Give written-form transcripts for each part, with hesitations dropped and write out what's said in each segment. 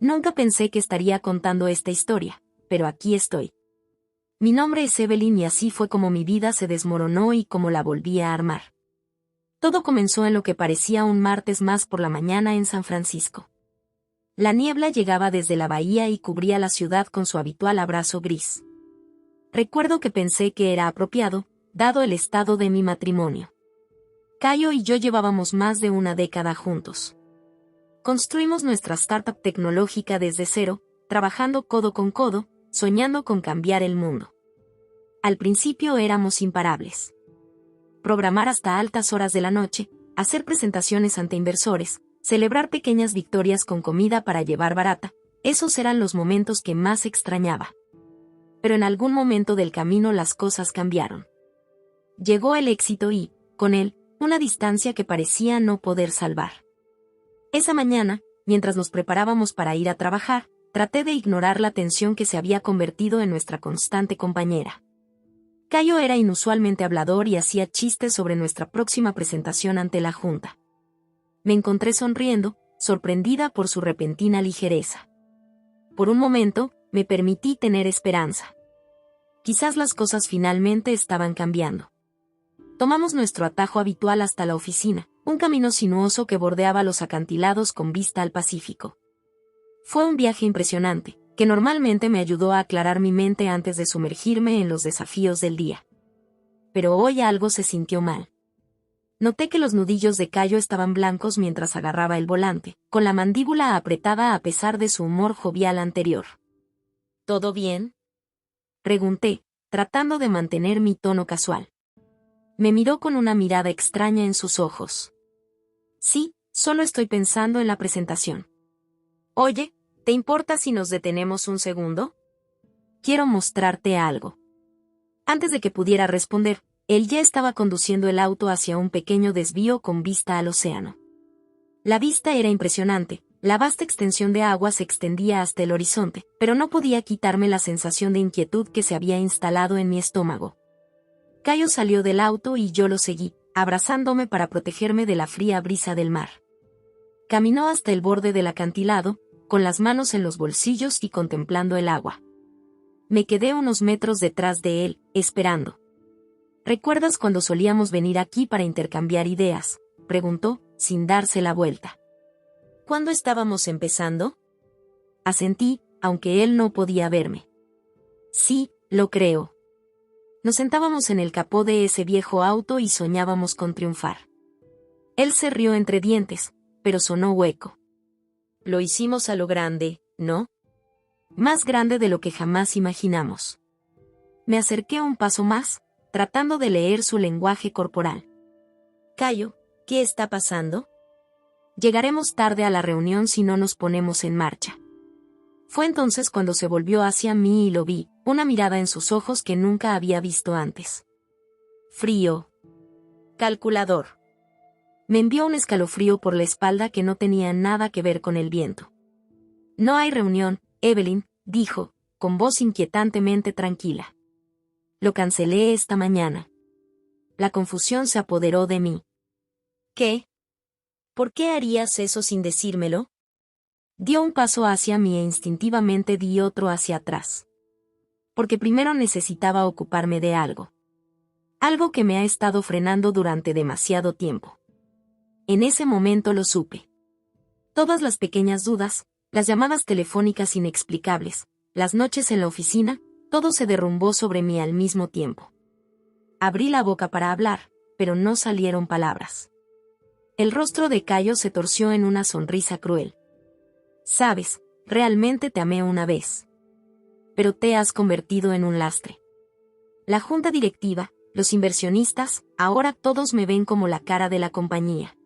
Nunca pensé que estaría contando esta historia, pero aquí estoy. Mi nombre es Evelyn y así fue como mi vida se desmoronó y como la volví a armar. Todo comenzó en lo que parecía un martes más por la mañana en San Francisco. La niebla llegaba desde la bahía y cubría la ciudad con su habitual abrazo gris. Recuerdo que pensé que era apropiado, dado el estado de mi matrimonio. Cayo y yo llevábamos más de una década juntos. Construimos nuestra startup tecnológica desde cero, trabajando codo con codo, soñando con cambiar el mundo. Al principio éramos imparables. Programar hasta altas horas de la noche, hacer presentaciones ante inversores, celebrar pequeñas victorias con comida para llevar barata, esos eran los momentos que más extrañaba. Pero en algún momento del camino las cosas cambiaron. Llegó el éxito y, con él, una distancia que parecía no poder salvar. Esa mañana, mientras nos preparábamos para ir a trabajar, traté de ignorar la tensión que se había convertido en nuestra constante compañera. Cayo era inusualmente hablador y hacía chistes sobre nuestra próxima presentación ante la junta. Me encontré sonriendo, sorprendida por su repentina ligereza. Por un momento, me permití tener esperanza. Quizás las cosas finalmente estaban cambiando. Tomamos nuestro atajo habitual hasta la oficina, un camino sinuoso que bordeaba los acantilados con vista al Pacífico. Fue un viaje impresionante, que normalmente me ayudó a aclarar mi mente antes de sumergirme en los desafíos del día. Pero hoy algo se sintió mal. Noté que los nudillos de Cayo estaban blancos mientras agarraba el volante, con la mandíbula apretada a pesar de su humor jovial anterior. ¿Todo bien?, pregunté, tratando de mantener mi tono casual. Me miró con una mirada extraña en sus ojos. Sí, solo estoy pensando en la presentación. Oye, ¿te importa si nos detenemos un segundo? Quiero mostrarte algo. Antes de que pudiera responder, él ya estaba conduciendo el auto hacia un pequeño desvío con vista al océano. La vista era impresionante, la vasta extensión de agua se extendía hasta el horizonte, pero no podía quitarme la sensación de inquietud que se había instalado en mi estómago. Cayo salió del auto y yo lo seguí, abrazándome para protegerme de la fría brisa del mar. Caminó hasta el borde del acantilado, con las manos en los bolsillos y contemplando el agua. Me quedé unos metros detrás de él, esperando. ¿Recuerdas cuando solíamos venir aquí para intercambiar ideas?, preguntó, sin darse la vuelta. ¿Cuándo estábamos empezando? Asentí, aunque él no podía verme. Sí, lo creo. Nos sentábamos en el capó de ese viejo auto y soñábamos con triunfar. Él se rió entre dientes, pero sonó hueco. Lo hicimos a lo grande, ¿no? Más grande de lo que jamás imaginamos. Me acerqué un paso más, tratando de leer su lenguaje corporal. Cayo, ¿qué está pasando? Llegaremos tarde a la reunión si no nos ponemos en marcha. Fue entonces cuando se volvió hacia mí y lo vi, una mirada en sus ojos que nunca había visto antes. Frío. Calculador. Me envió un escalofrío por la espalda que no tenía nada que ver con el viento. No hay reunión, Evelyn, dijo, con voz inquietantemente tranquila. Lo cancelé esta mañana. La confusión se apoderó de mí. ¿Qué? ¿Por qué harías eso sin decírmelo? Dio un paso hacia mí e instintivamente di otro hacia atrás. Porque primero necesitaba ocuparme de algo. Algo que me ha estado frenando durante demasiado tiempo. En ese momento lo supe. Todas las pequeñas dudas, las llamadas telefónicas inexplicables, las noches en la oficina, todo se derrumbó sobre mí al mismo tiempo. Abrí la boca para hablar, pero no salieron palabras. El rostro de Cayo se torció en una sonrisa cruel. Sabes, realmente te amé una vez. Pero te has convertido en un lastre. La junta directiva, los inversionistas, ahora todos me ven como la cara de la compañía.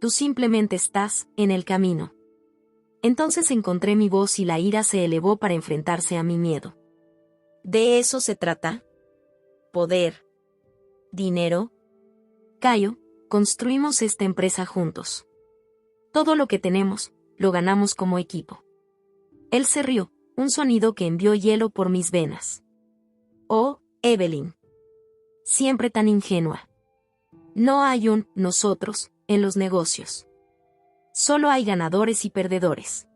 Tú simplemente estás en el camino. Entonces encontré mi voz y la ira se elevó para enfrentarse a mi miedo. ¿De eso se trata? ¿Poder? ¿Dinero? Cayo, construimos esta empresa juntos. Todo lo que tenemos, lo ganamos como equipo. Él se rió, un sonido que envió hielo por mis venas. Oh, Evelyn. Siempre tan ingenua. No hay un nosotros en los negocios. Solo hay ganadores y perdedores.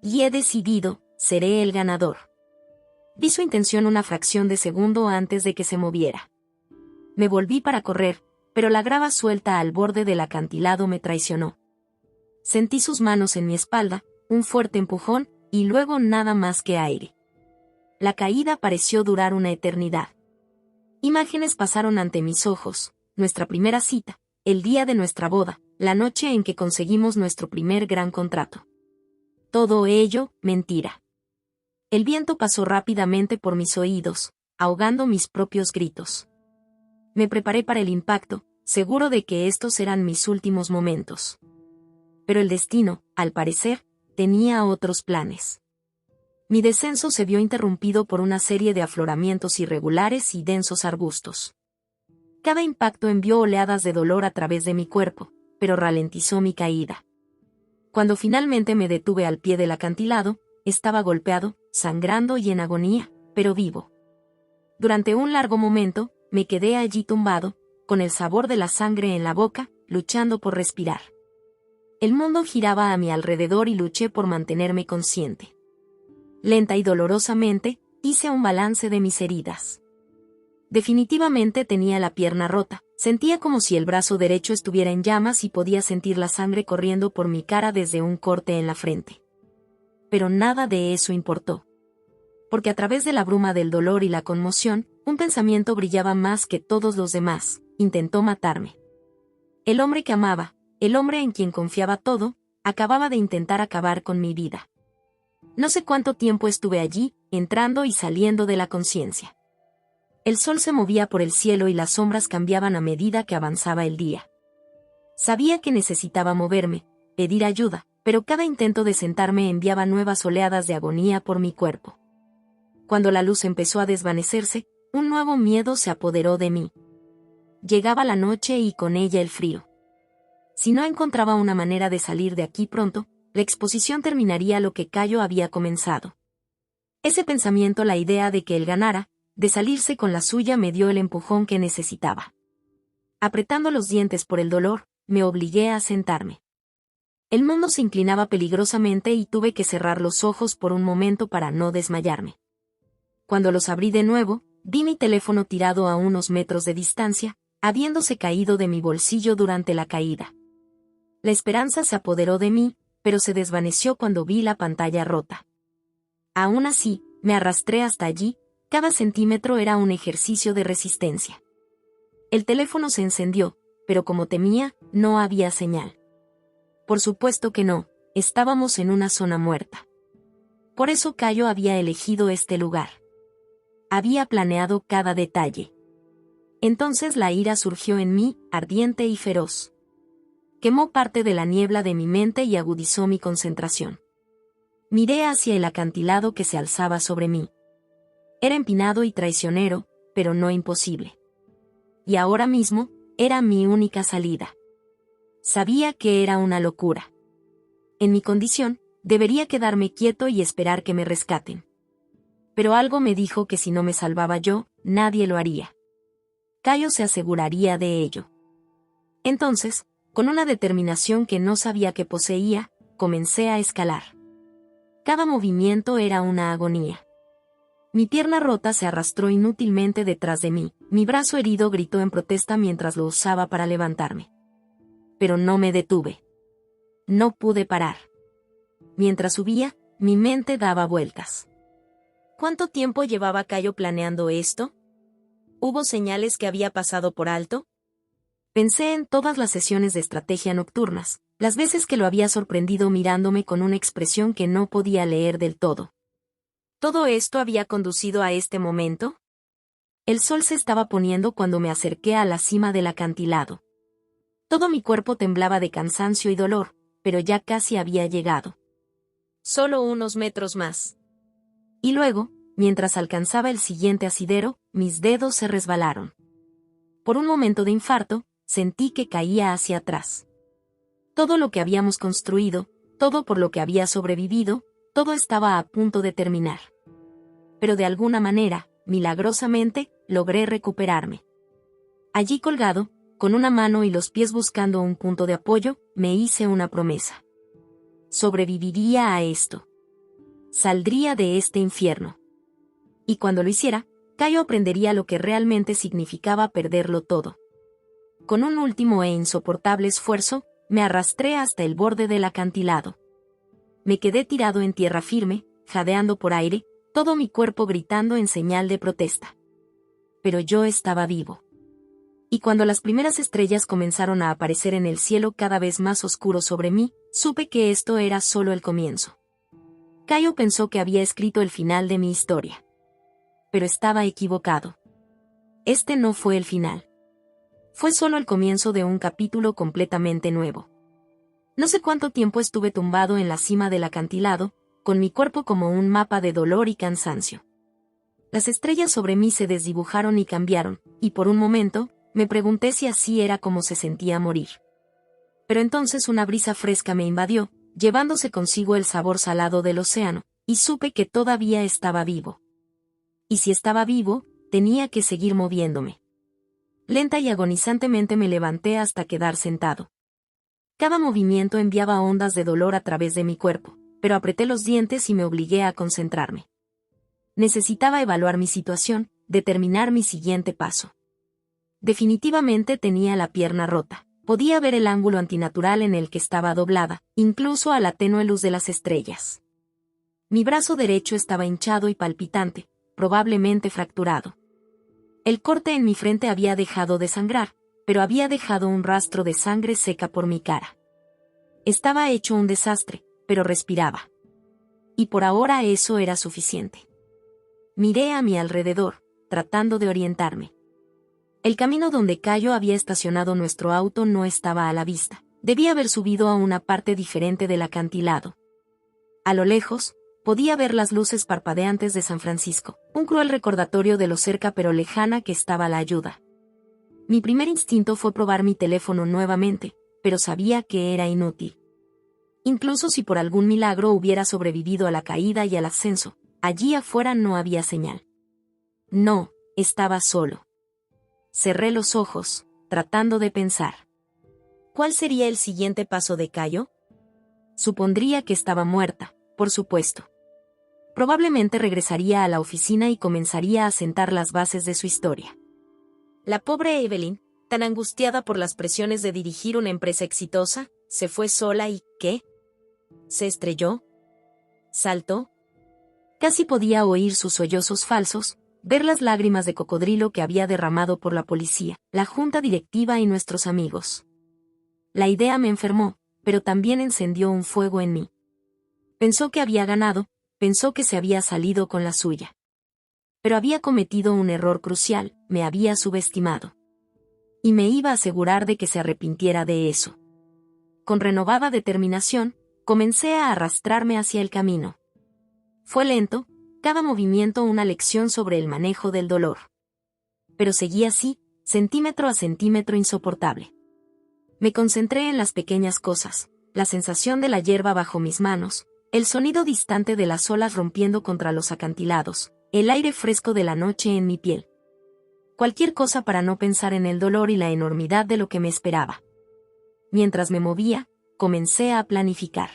Y he decidido, seré el ganador. Vi su intención una fracción de segundo antes de que se moviera. Me volví para correr, pero la grava suelta al borde del acantilado me traicionó. Sentí sus manos en mi espalda, un fuerte empujón, y luego nada más que aire. La caída pareció durar una eternidad. Imágenes pasaron ante mis ojos, nuestra primera cita, el día de nuestra boda, la noche en que conseguimos nuestro primer gran contrato. Todo ello, mentira. El viento pasó rápidamente por mis oídos, ahogando mis propios gritos. Me preparé para el impacto, seguro de que estos eran mis últimos momentos. Pero el destino, al parecer, tenía otros planes. Mi descenso se vio interrumpido por una serie de afloramientos irregulares y densos arbustos. Cada impacto envió oleadas de dolor a través de mi cuerpo, pero ralentizó mi caída. Cuando finalmente me detuve al pie del acantilado, estaba golpeado, sangrando y en agonía, pero vivo. Durante un largo momento, me quedé allí tumbado, con el sabor de la sangre en la boca, luchando por respirar. El mundo giraba a mi alrededor y luché por mantenerme consciente. Lenta y dolorosamente, hice un balance de mis heridas. Definitivamente tenía la pierna rota, sentía como si el brazo derecho estuviera en llamas y podía sentir la sangre corriendo por mi cara desde un corte en la frente. Pero nada de eso importó. Porque a través de la bruma del dolor y la conmoción, un pensamiento brillaba más que todos los demás: intentó matarme. El hombre que amaba, el hombre en quien confiaba todo, acababa de intentar acabar con mi vida. No sé cuánto tiempo estuve allí, entrando y saliendo de la conciencia. El sol se movía por el cielo y las sombras cambiaban a medida que avanzaba el día. Sabía que necesitaba moverme, pedir ayuda, pero cada intento de sentarme enviaba nuevas oleadas de agonía por mi cuerpo. Cuando la luz empezó a desvanecerse, un nuevo miedo se apoderó de mí. Llegaba la noche y con ella el frío. Si no encontraba una manera de salir de aquí pronto, la exposición terminaría lo que Cayo había comenzado. Ese pensamiento, la idea de que él ganara, de salirse con la suya, me dio el empujón que necesitaba. Apretando los dientes por el dolor, me obligué a sentarme. El mundo se inclinaba peligrosamente y tuve que cerrar los ojos por un momento para no desmayarme. Cuando los abrí de nuevo, vi mi teléfono tirado a unos metros de distancia, habiéndose caído de mi bolsillo durante la caída. La esperanza se apoderó de mí, pero se desvaneció cuando vi la pantalla rota. Aún así, me arrastré hasta allí, cada centímetro era un ejercicio de resistencia. El teléfono se encendió, pero como temía, no había señal. Por supuesto que no, estábamos en una zona muerta. Por eso Cayo había elegido este lugar. Había planeado cada detalle. Entonces la ira surgió en mí, ardiente y feroz. Quemó parte de la niebla de mi mente y agudizó mi concentración. Miré hacia el acantilado que se alzaba sobre mí. Era empinado y traicionero, pero no imposible. Y ahora mismo, era mi única salida. Sabía que era una locura. En mi condición, debería quedarme quieto y esperar que me rescaten. Pero algo me dijo que si no me salvaba yo, nadie lo haría. Cayo se aseguraría de ello. Entonces, con una determinación que no sabía que poseía, comencé a escalar. Cada movimiento era una agonía. Mi pierna rota se arrastró inútilmente detrás de mí, mi brazo herido gritó en protesta mientras lo usaba para levantarme. Pero no me detuve. No pude parar. Mientras subía, mi mente daba vueltas. ¿Cuánto tiempo llevaba Cayo planeando esto? ¿Hubo señales que había pasado por alto? Pensé en todas las sesiones de estrategia nocturnas, las veces que lo había sorprendido mirándome con una expresión que no podía leer del todo. ¿Todo esto había conducido a este momento? El sol se estaba poniendo cuando me acerqué a la cima del acantilado. Todo mi cuerpo temblaba de cansancio y dolor, pero ya casi había llegado. Solo unos metros más. Y luego, mientras alcanzaba el siguiente asidero, mis dedos se resbalaron. Por un momento de infarto, sentí que caía hacia atrás. Todo lo que habíamos construido, todo por lo que había sobrevivido, todo estaba a punto de terminar. Pero de alguna manera, milagrosamente, logré recuperarme. Allí colgado, con una mano y los pies buscando un punto de apoyo, me hice una promesa. Sobreviviría a esto. Saldría de este infierno. Y cuando lo hiciera, Cayo aprendería lo que realmente significaba perderlo todo. Con un último e insoportable esfuerzo, me arrastré hasta el borde del acantilado. Me quedé tirado en tierra firme, jadeando por aire, todo mi cuerpo gritando en señal de protesta. Pero yo estaba vivo. Y cuando las primeras estrellas comenzaron a aparecer en el cielo cada vez más oscuro sobre mí, supe que esto era solo el comienzo. Cayo pensó que había escrito el final de mi historia. Pero estaba equivocado. Este no fue el final. Fue solo el comienzo de un capítulo completamente nuevo. No sé cuánto tiempo estuve tumbado en la cima del acantilado, con mi cuerpo como un mapa de dolor y cansancio. Las estrellas sobre mí se desdibujaron y cambiaron, y por un momento, me pregunté si así era como se sentía morir. Pero entonces una brisa fresca me invadió, llevándose consigo el sabor salado del océano, y supe que todavía estaba vivo. Y si estaba vivo, tenía que seguir moviéndome. Lenta y agonizantemente me levanté hasta quedar sentado. Cada movimiento enviaba ondas de dolor a través de mi cuerpo, pero apreté los dientes y me obligué a concentrarme. Necesitaba evaluar mi situación, determinar mi siguiente paso. Definitivamente tenía la pierna rota. Podía ver el ángulo antinatural en el que estaba doblada, incluso a la tenue luz de las estrellas. Mi brazo derecho estaba hinchado y palpitante, probablemente fracturado. El corte en mi frente había dejado de sangrar, pero había dejado un rastro de sangre seca por mi cara. Estaba hecho un desastre, pero respiraba. Y por ahora eso era suficiente. Miré a mi alrededor, tratando de orientarme. El camino donde Cayo había estacionado nuestro auto no estaba a la vista. Debía haber subido a una parte diferente del acantilado. A lo lejos, podía ver las luces parpadeantes de San Francisco, un cruel recordatorio de lo cerca pero lejana que estaba la ayuda. Mi primer instinto fue probar mi teléfono nuevamente, pero sabía que era inútil. Incluso si por algún milagro hubiera sobrevivido a la caída y al ascenso, allí afuera no había señal. No, estaba solo. Cerré los ojos, tratando de pensar. ¿Cuál sería el siguiente paso de Cayo? Supondría que estaba muerta, por supuesto. Probablemente regresaría a la oficina y comenzaría a sentar las bases de su historia. La pobre Evelyn, tan angustiada por las presiones de dirigir una empresa exitosa, se fue sola y, ¿qué? ¿Se estrelló? ¿Saltó? Casi podía oír sus sollozos falsos, ver las lágrimas de cocodrilo que había derramado por la policía, la junta directiva y nuestros amigos. La idea me enfermó, pero también encendió un fuego en mí. Pensó que había ganado, pensó que se había salido con la suya. Pero había cometido un error crucial, me había subestimado. Y me iba a asegurar de que se arrepintiera de eso. Con renovada determinación, comencé a arrastrarme hacia el camino. Fue lento, cada movimiento una lección sobre el manejo del dolor. Pero seguí así, centímetro a centímetro insoportable. Me concentré en las pequeñas cosas, la sensación de la hierba bajo mis manos, el sonido distante de las olas rompiendo contra los acantilados, el aire fresco de la noche en mi piel. Cualquier cosa para no pensar en el dolor y la enormidad de lo que me esperaba. Mientras me movía, comencé a planificar.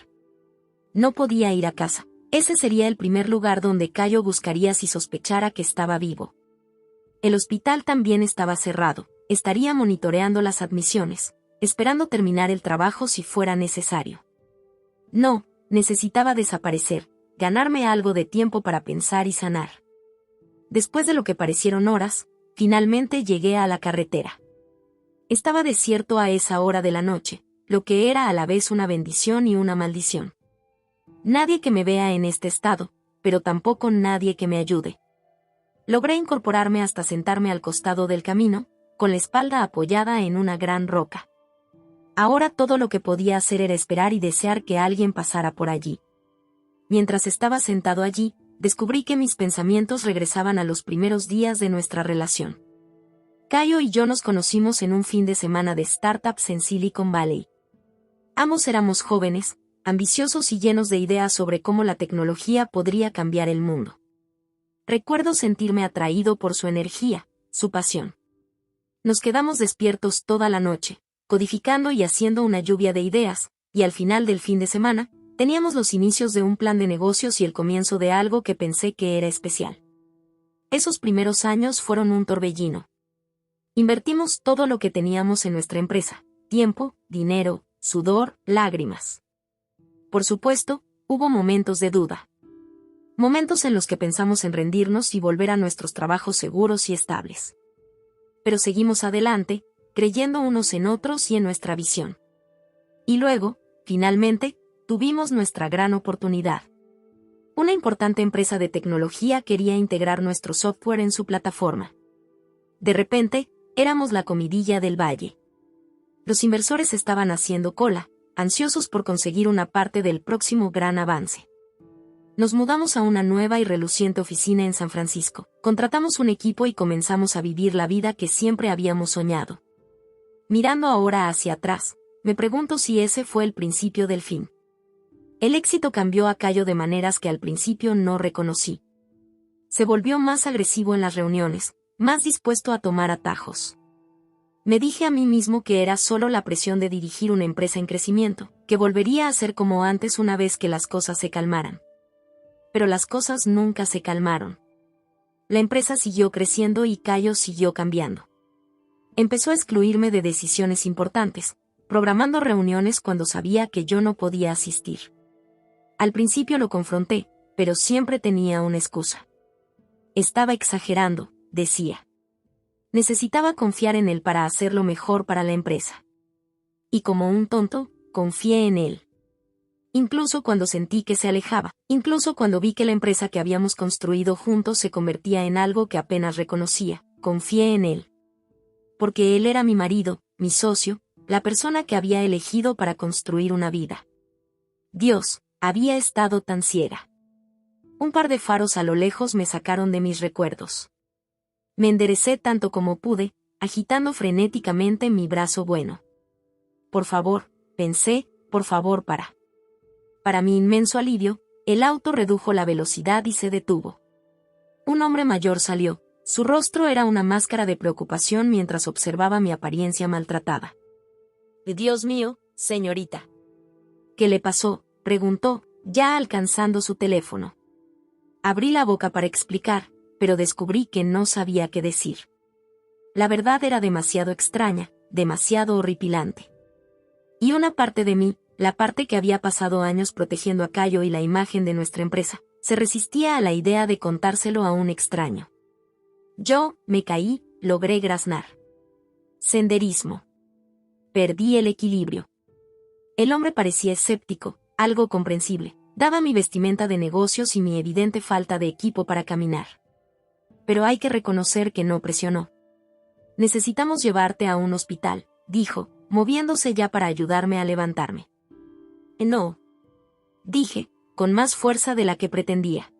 No podía ir a casa. Ese sería el primer lugar donde Cayo buscaría si sospechara que estaba vivo. El hospital también estaba cerrado, estaría monitoreando las admisiones, esperando terminar el trabajo si fuera necesario. No, necesitaba desaparecer, ganarme algo de tiempo para pensar y sanar. Después de lo que parecieron horas, finalmente llegué a la carretera. Estaba desierto a esa hora de la noche, lo que era a la vez una bendición y una maldición. Nadie que me vea en este estado, pero tampoco nadie que me ayude. Logré incorporarme hasta sentarme al costado del camino, con la espalda apoyada en una gran roca. Ahora todo lo que podía hacer era esperar y desear que alguien pasara por allí. Mientras estaba sentado allí, descubrí que mis pensamientos regresaban a los primeros días de nuestra relación. Cayo y yo nos conocimos en un fin de semana de startups en Silicon Valley. Ambos éramos jóvenes, ambiciosos y llenos de ideas sobre cómo la tecnología podría cambiar el mundo. Recuerdo sentirme atraído por su energía, su pasión. Nos quedamos despiertos toda la noche, codificando y haciendo una lluvia de ideas, y al final del fin de semana, Teníamos los inicios de un plan de negocios y el comienzo de algo que pensé que era especial. Esos primeros años fueron un torbellino. Invertimos todo lo que teníamos en nuestra empresa: tiempo, dinero, sudor, lágrimas. Por supuesto, hubo momentos de duda. Momentos en los que pensamos en rendirnos y volver a nuestros trabajos seguros y estables. Pero seguimos adelante, creyendo unos en otros y en nuestra visión. Y luego, finalmente, tuvimos nuestra gran oportunidad. Una importante empresa de tecnología quería integrar nuestro software en su plataforma. De repente, éramos la comidilla del valle. Los inversores estaban haciendo cola, ansiosos por conseguir una parte del próximo gran avance. Nos mudamos a una nueva y reluciente oficina en San Francisco, contratamos un equipo y comenzamos a vivir la vida que siempre habíamos soñado. Mirando ahora hacia atrás, me pregunto si ese fue el principio del fin. El éxito cambió a Cayo de maneras que al principio no reconocí. Se volvió más agresivo en las reuniones, más dispuesto a tomar atajos. Me dije a mí mismo que era solo la presión de dirigir una empresa en crecimiento, que volvería a ser como antes una vez que las cosas se calmaran. Pero las cosas nunca se calmaron. La empresa siguió creciendo y Cayo siguió cambiando. Empezó a excluirme de decisiones importantes, programando reuniones cuando sabía que yo no podía asistir. Al principio lo confronté, pero siempre tenía una excusa. Estaba exagerando, decía. Necesitaba confiar en él para hacerlo mejor para la empresa. Y como un tonto, confié en él. Incluso cuando sentí que se alejaba, incluso cuando vi que la empresa que habíamos construido juntos se convertía en algo que apenas reconocía, confié en él. Porque él era mi marido, mi socio, la persona que había elegido para construir una vida. Dios, había estado tan ciega. Un par de faros a lo lejos me sacaron de mis recuerdos. Me enderecé tanto como pude, agitando frenéticamente mi brazo bueno. Por favor, pensé, por favor para. Para mi inmenso alivio, el auto redujo la velocidad y se detuvo. Un hombre mayor salió, su rostro era una máscara de preocupación mientras observaba mi apariencia maltratada. «Dios mío, señorita». «¿Qué le pasó?», preguntó, ya alcanzando su teléfono. Abrí la boca para explicar, pero descubrí que no sabía qué decir. La verdad era demasiado extraña, demasiado horripilante. Y una parte de mí, la parte que había pasado años protegiendo a Cayo y la imagen de nuestra empresa, se resistía a la idea de contárselo a un extraño. Yo, me caí, logré graznar. Senderismo. Perdí el equilibrio. El hombre parecía escéptico, algo comprensible, daba mi vestimenta de negocios y mi evidente falta de equipo para caminar. Pero hay que reconocer que no presionó. «Necesitamos llevarte a un hospital», dijo, moviéndose ya para ayudarme a levantarme. «No», dije, con más fuerza de la que pretendía.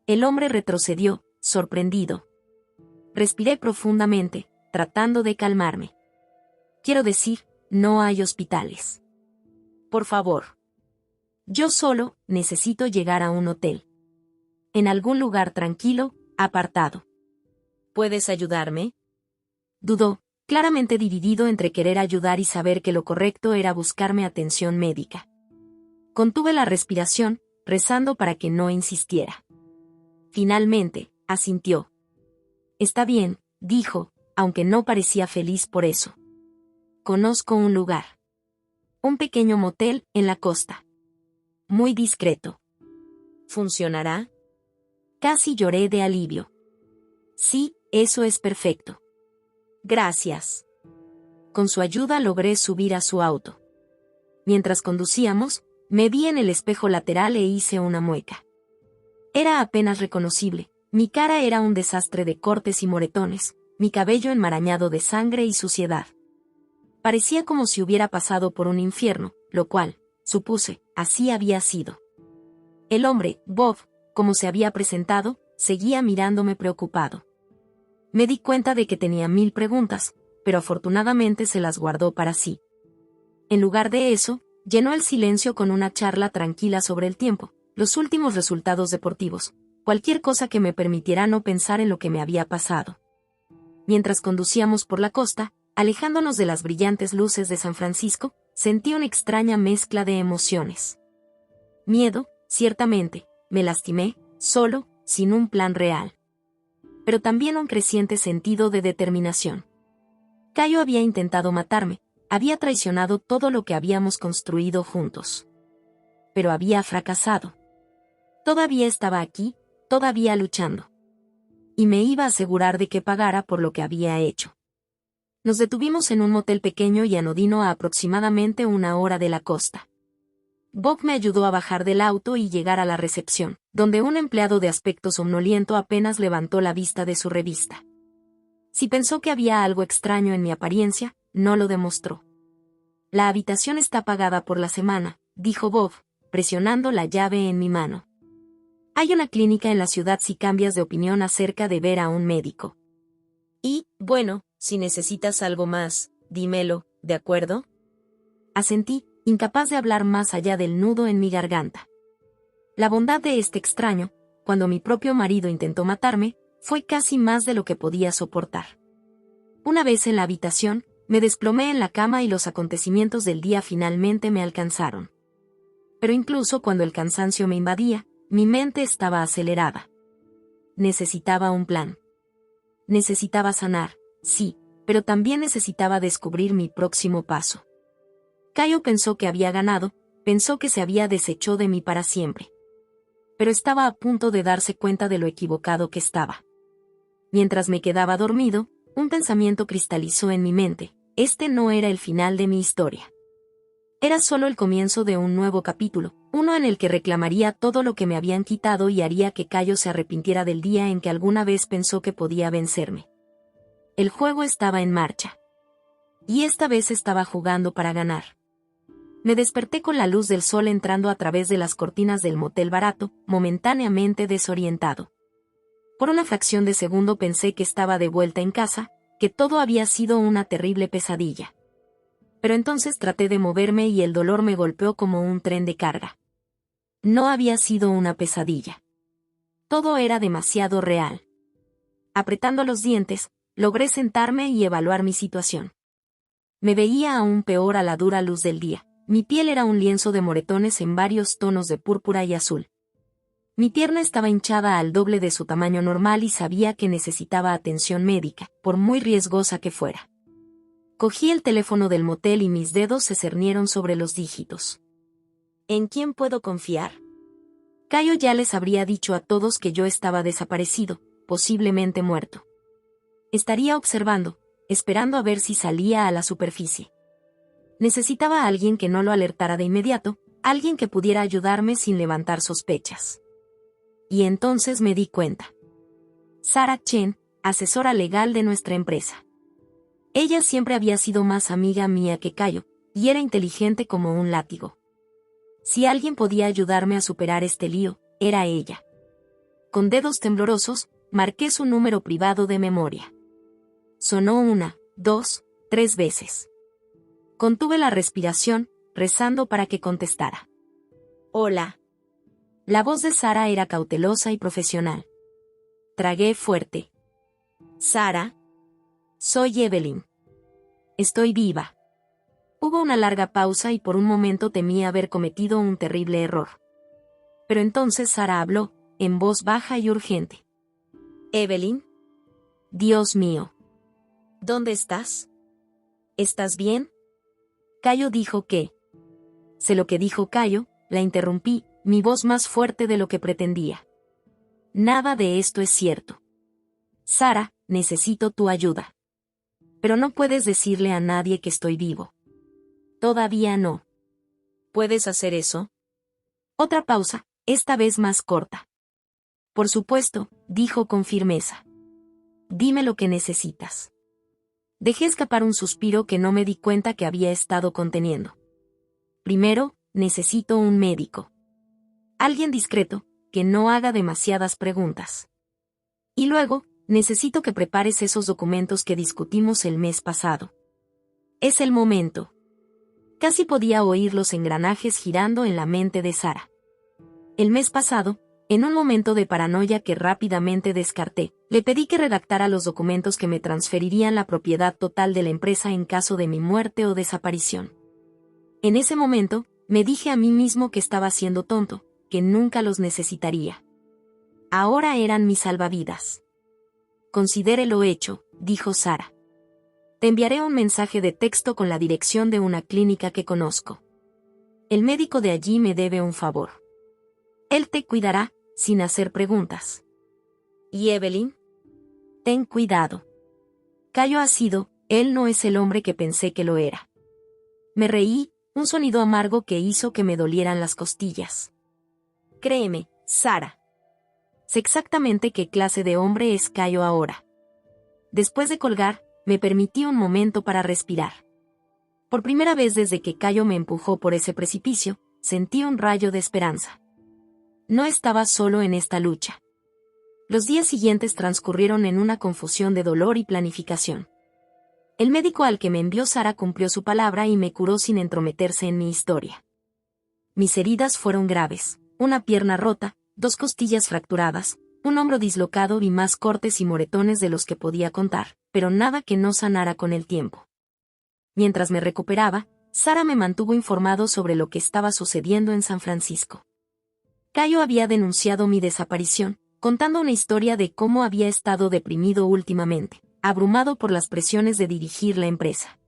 El hombre retrocedió, sorprendido. Respiré profundamente, tratando de calmarme. «Quiero decir, no hay hospitales. Por favor. Yo solo necesito llegar a un hotel. En algún lugar tranquilo, apartado. ¿Puedes ayudarme?». Dudó, claramente dividido entre querer ayudar y saber que lo correcto era buscarme atención médica. Contuve la respiración, rezando para que no insistiera. Finalmente, asintió. «Está bien», dijo, aunque no parecía feliz por eso. «Conozco un lugar. Un pequeño motel en la costa. Muy discreto. ¿Funcionará?». Casi lloré de alivio. «Sí, eso es perfecto. Gracias». Con su ayuda logré subir a su auto. Mientras conducíamos, me vi en el espejo lateral e hice una mueca. Era apenas reconocible, mi cara era un desastre de cortes y moretones, mi cabello enmarañado de sangre y suciedad. Parecía como si hubiera pasado por un infierno, lo cual, supuse, así había sido. El hombre, Bob, como se había presentado, seguía mirándome preocupado. Me di cuenta de que tenía 1000 preguntas, pero afortunadamente se las guardó para sí. En lugar de eso, llenó el silencio con una charla tranquila sobre el tiempo, los últimos resultados deportivos, cualquier cosa que me permitiera no pensar en lo que me había pasado. Mientras conducíamos por la costa, alejándonos de las brillantes luces de San Francisco, sentí una extraña mezcla de emociones. Miedo, ciertamente, me lastimé, solo, sin un plan real. Pero también un creciente sentido de determinación. Cayo había intentado matarme, había traicionado todo lo que habíamos construido juntos. Pero había fracasado. Todavía estaba aquí, todavía luchando. Y me iba a asegurar de que pagara por lo que había hecho. Nos detuvimos en un motel pequeño y anodino a aproximadamente 1 hora de la costa. Bob me ayudó a bajar del auto y llegar a la recepción, donde un empleado de aspecto somnoliento apenas levantó la vista de su revista. Si pensó que había algo extraño en mi apariencia, no lo demostró. La habitación está pagada por la semana, dijo Bob, presionando la llave en mi mano. Hay una clínica en la ciudad si cambias de opinión acerca de ver a un médico. Y, bueno, si necesitas algo más, dímelo, ¿de acuerdo? Asentí, incapaz de hablar más allá del nudo en mi garganta. La bondad de este extraño, cuando mi propio marido intentó matarme, fue casi más de lo que podía soportar. Una vez en la habitación, me desplomé en la cama y los acontecimientos del día finalmente me alcanzaron. Pero incluso cuando el cansancio me invadía, mi mente estaba acelerada. Necesitaba un plan. Necesitaba sanar, sí, pero también necesitaba descubrir mi próximo paso. Cayo pensó que había ganado, pensó que se había deshecho de mí para siempre. Pero estaba a punto de darse cuenta de lo equivocado que estaba. Mientras me quedaba dormido, un pensamiento cristalizó en mi mente: este no era el final de mi historia. Era solo el comienzo de un nuevo capítulo, uno en el que reclamaría todo lo que me habían quitado y haría que Cayo se arrepintiera del día en que alguna vez pensó que podía vencerme. El juego estaba en marcha. Y esta vez estaba jugando para ganar. Me desperté con la luz del sol entrando a través de las cortinas del motel barato, momentáneamente desorientado. Por una fracción de segundo pensé que estaba de vuelta en casa, que todo había sido una terrible pesadilla. Pero entonces traté de moverme y el dolor me golpeó como un tren de carga. No había sido una pesadilla. Todo era demasiado real. Apretando los dientes, logré sentarme y evaluar mi situación. Me veía aún peor a la dura luz del día. Mi piel era un lienzo de moretones en varios tonos de púrpura y azul. Mi pierna estaba hinchada al doble de su tamaño normal y sabía que necesitaba atención médica, por muy riesgosa que fuera. Cogí el teléfono del motel y mis dedos se cernieron sobre los dígitos. ¿En quién puedo confiar? Cayo ya les habría dicho a todos que yo estaba desaparecido, posiblemente muerto. Estaría observando, esperando a ver si salía a la superficie. Necesitaba a alguien que no lo alertara de inmediato, alguien que pudiera ayudarme sin levantar sospechas. Y entonces me di cuenta. Sarah Chen, asesora legal de nuestra empresa. Ella siempre había sido más amiga mía que Cayo, y era inteligente como un látigo. Si alguien podía ayudarme a superar este lío, era ella. Con dedos temblorosos, marqué su número privado de memoria. Sonó 1, 2, 3 veces. Contuve la respiración, rezando para que contestara. Hola. La voz de Sarah era cautelosa y profesional. Tragué fuerte. Sarah. Soy Evelyn. Estoy viva. Hubo una larga pausa y por un momento temí haber cometido un terrible error. Pero entonces Sarah habló, en voz baja y urgente. Evelyn. Dios mío. ¿Dónde estás? ¿Estás bien? Cayo dijo que. Sé lo que dijo Cayo, la interrumpí, mi voz más fuerte de lo que pretendía. Nada de esto es cierto. Sarah, necesito tu ayuda. Pero no puedes decirle a nadie que estoy vivo. Todavía no. ¿Puedes hacer eso? Otra pausa, esta vez más corta. Por supuesto, dijo con firmeza. Dime lo que necesitas. Dejé escapar un suspiro que no me di cuenta que había estado conteniendo. Primero, necesito un médico. Alguien discreto, que no haga demasiadas preguntas. Y luego, necesito que prepares esos documentos que discutimos el mes pasado. Es el momento. Casi podía oír los engranajes girando en la mente de Sarah. El mes pasado, en un momento de paranoia que rápidamente descarté, le pedí que redactara los documentos que me transferirían la propiedad total de la empresa en caso de mi muerte o desaparición. En ese momento, Me dije a mí mismo que estaba siendo tonto, que nunca los necesitaría. Ahora eran mis salvavidas. Considere lo hecho, dijo Sara. Te enviaré un mensaje de texto con la dirección de una clínica que conozco. El médico de allí me debe un favor. Él te cuidará, sin hacer preguntas. ¿Y Evelyn? Ten cuidado. Cayo ha sido, él no es el hombre que pensé que lo era. Me reí, un sonido amargo que hizo que me dolieran las costillas. Créeme, Sara. Sé exactamente qué clase de hombre es Cayo ahora. Después de colgar, me permití un momento para respirar. Por primera vez desde que Cayo me empujó por ese precipicio, sentí un rayo de esperanza. No estaba solo en esta lucha. Los días siguientes transcurrieron en una confusión de dolor y planificación. El médico al que me envió Sara cumplió su palabra y me curó sin entrometerse en mi historia. Mis heridas fueron graves, una pierna rota, 2 costillas fracturadas, un hombro dislocado y más cortes y moretones de los que podía contar, pero nada que no sanara con el tiempo. Mientras me recuperaba, Sara me mantuvo informado sobre lo que estaba sucediendo en San Francisco. Cayo había denunciado mi desaparición, contando una historia de cómo había estado deprimido últimamente, abrumado por las presiones de dirigir la empresa.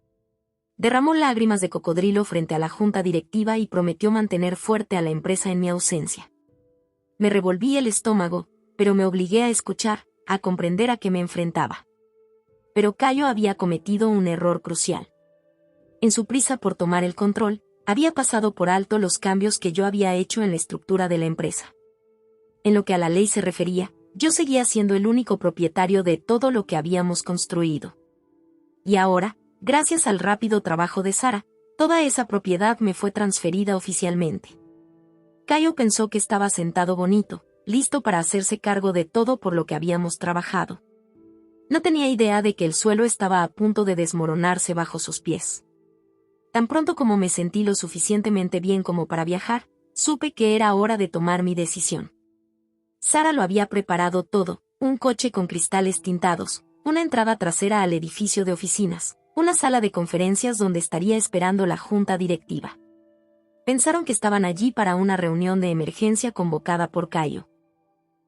Derramó lágrimas de cocodrilo frente a la junta directiva y prometió mantener fuerte a la empresa en mi ausencia. Me revolví el estómago, pero me obligué a escuchar, a comprender a qué me enfrentaba. Pero Cayo había cometido un error crucial. En su prisa por tomar el control, había pasado por alto los cambios que yo había hecho en la estructura de la empresa. En lo que a la ley se refería, yo seguía siendo el único propietario de todo lo que habíamos construido. Y ahora, gracias al rápido trabajo de Sara, toda esa propiedad me fue transferida oficialmente. Cayo pensó que estaba sentado bonito, listo para hacerse cargo de todo por lo que habíamos trabajado. No tenía idea de que el suelo estaba a punto de desmoronarse bajo sus pies. Tan pronto como me sentí lo suficientemente bien como para viajar, supe que era hora de tomar mi decisión. Sara lo había preparado todo, un coche con cristales tintados, una entrada trasera al edificio de oficinas, una sala de conferencias donde estaría esperando la junta directiva. Pensaron que estaban allí para una reunión de emergencia convocada por Cayo.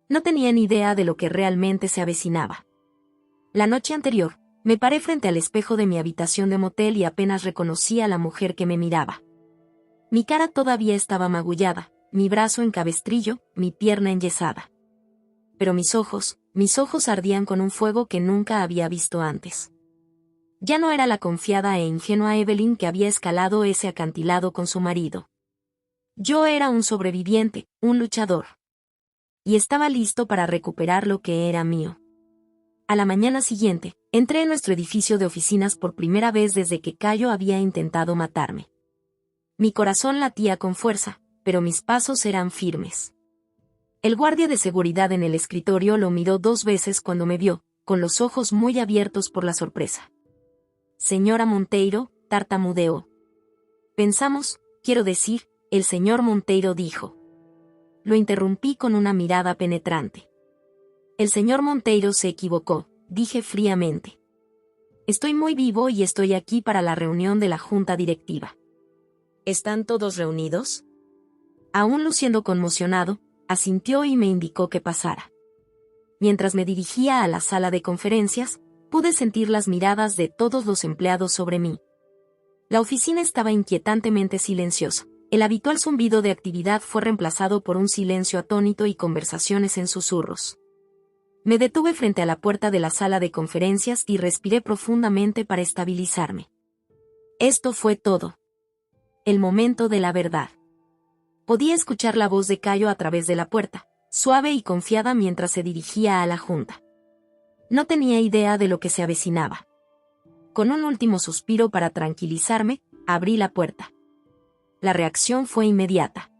No tenían idea de lo que realmente se avecinaba. La noche anterior, me paré frente al espejo de mi habitación de motel y apenas reconocí a la mujer que me miraba. Mi cara todavía estaba magullada, mi brazo en cabestrillo, mi pierna enyesada. Pero mis ojos ardían con un fuego que nunca había visto antes. Ya no era la confiada e ingenua Evelyn que había escalado ese acantilado con su marido. Yo era un sobreviviente, un luchador. Y estaba listo para recuperar lo que era mío. A la mañana siguiente, entré en nuestro edificio de oficinas por primera vez desde que Cayo había intentado matarme. Mi corazón latía con fuerza, pero mis pasos eran firmes. El guardia de seguridad en el escritorio lo miró 2 veces cuando me vio, con los ojos muy abiertos por la sorpresa. Señora Monteiro, tartamudeó. Pensamos, quiero decir, el señor Monteiro dijo. Lo interrumpí con una mirada penetrante. El señor Monteiro se equivocó, dije fríamente. Estoy muy vivo y estoy aquí para la reunión de la junta directiva. ¿Están todos reunidos? Aún luciendo conmocionado, asintió y me indicó que pasara. Mientras me dirigía a la sala de conferencias, pude sentir las miradas de todos los empleados sobre mí. La oficina estaba inquietantemente silenciosa. El habitual zumbido de actividad fue reemplazado por un silencio atónito y conversaciones en susurros. Me detuve frente a la puerta de la sala de conferencias y respiré profundamente para estabilizarme. Esto fue todo. El momento de la verdad. Podía escuchar la voz de Cayo a través de la puerta, suave y confiada mientras se dirigía a la junta. No tenía idea de lo que se avecinaba. Con un último suspiro para tranquilizarme, abrí la puerta. La reacción fue inmediata.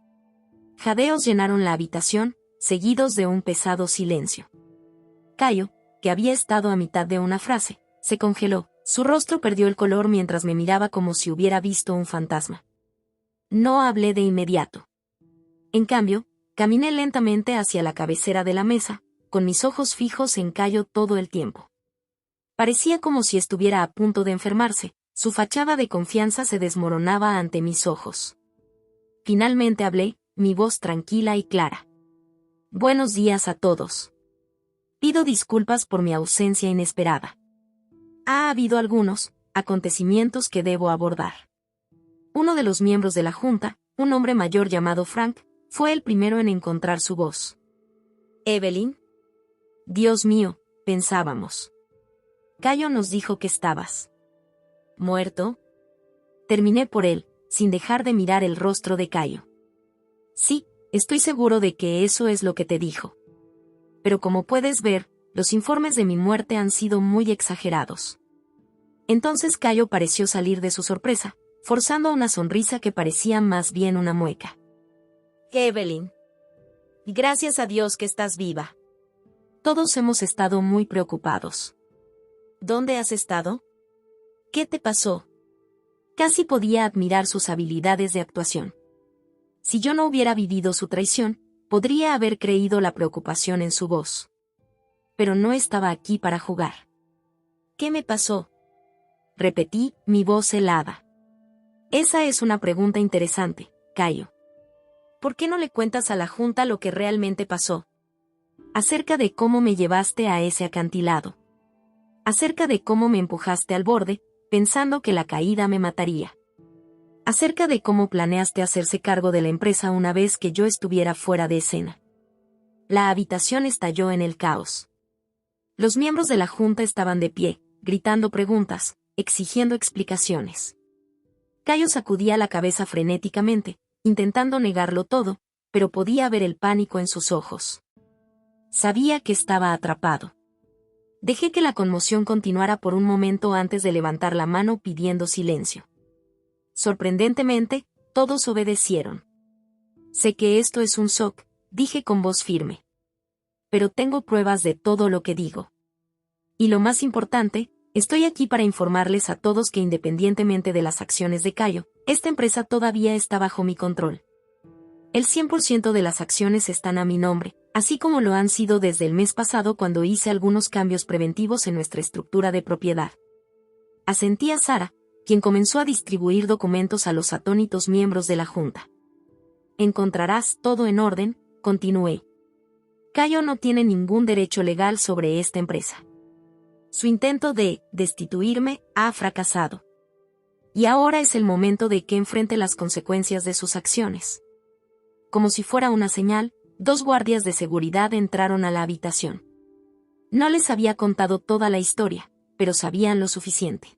Jadeos llenaron la habitación, seguidos de un pesado silencio. Cayo, que había estado a mitad de una frase, se congeló, su rostro perdió el color mientras me miraba como si hubiera visto un fantasma. No hablé de inmediato. En cambio, caminé lentamente hacia la cabecera de la mesa, con mis ojos fijos en Cayo todo el tiempo. Parecía como si estuviera a punto de enfermarse, su fachada de confianza se desmoronaba ante mis ojos. Finalmente hablé, mi voz tranquila y clara. Buenos días a todos. Pido disculpas por mi ausencia inesperada. Ha habido algunos acontecimientos que debo abordar. Uno de los miembros de la junta, un hombre mayor llamado Frank, fue el primero en encontrar su voz. Evelyn. Dios mío, pensábamos. Cayo nos dijo que estabas muerto. Terminé por él, sin dejar de mirar el rostro de Cayo. Sí, estoy seguro de que eso es lo que te dijo. Pero como puedes ver, los informes de mi muerte han sido muy exagerados. Entonces Cayo pareció salir de su sorpresa, forzando una sonrisa que parecía más bien una mueca. Evelyn. Gracias a Dios que estás viva. Todos hemos estado muy preocupados. ¿Dónde has estado? ¿Qué te pasó? Casi podía admirar sus habilidades de actuación. Si yo no hubiera vivido su traición, podría haber creído la preocupación en su voz. Pero no estaba aquí para jugar. ¿Qué me pasó? Repetí, mi voz helada. Esa es una pregunta interesante, Cayo. ¿Por qué no le cuentas a la junta lo que realmente pasó? Acerca de cómo me llevaste a ese acantilado. Acerca de cómo me empujaste al borde, pensando que la caída me mataría. Acerca de cómo planeaste hacerse cargo de la empresa una vez que yo estuviera fuera de escena. La habitación estalló en el caos. Los miembros de la junta estaban de pie, gritando preguntas, exigiendo explicaciones. Cayo sacudía la cabeza frenéticamente, intentando negarlo todo, pero podía ver el pánico en sus ojos. Sabía que estaba atrapado. Dejé que la conmoción continuara por un momento antes de levantar la mano pidiendo silencio. Sorprendentemente, todos obedecieron. Sé que esto es un shock, dije con voz firme. Pero tengo pruebas de todo lo que digo. Y lo más importante, estoy aquí para informarles a todos que independientemente de las acciones de Cayo, esta empresa todavía está bajo mi control. El 100% de las acciones están a mi nombre, así como lo han sido desde el mes pasado cuando hice algunos cambios preventivos en nuestra estructura de propiedad. Asentí a Sara, quien comenzó a distribuir documentos a los atónitos miembros de la junta. Encontrarás todo en orden, continué. Cayo no tiene ningún derecho legal sobre esta empresa. Su intento de destituirme ha fracasado. Y ahora es el momento de que enfrente las consecuencias de sus acciones. Como si fuera una señal, 2 guardias de seguridad entraron a la habitación. No les había contado toda la historia, pero sabían lo suficiente.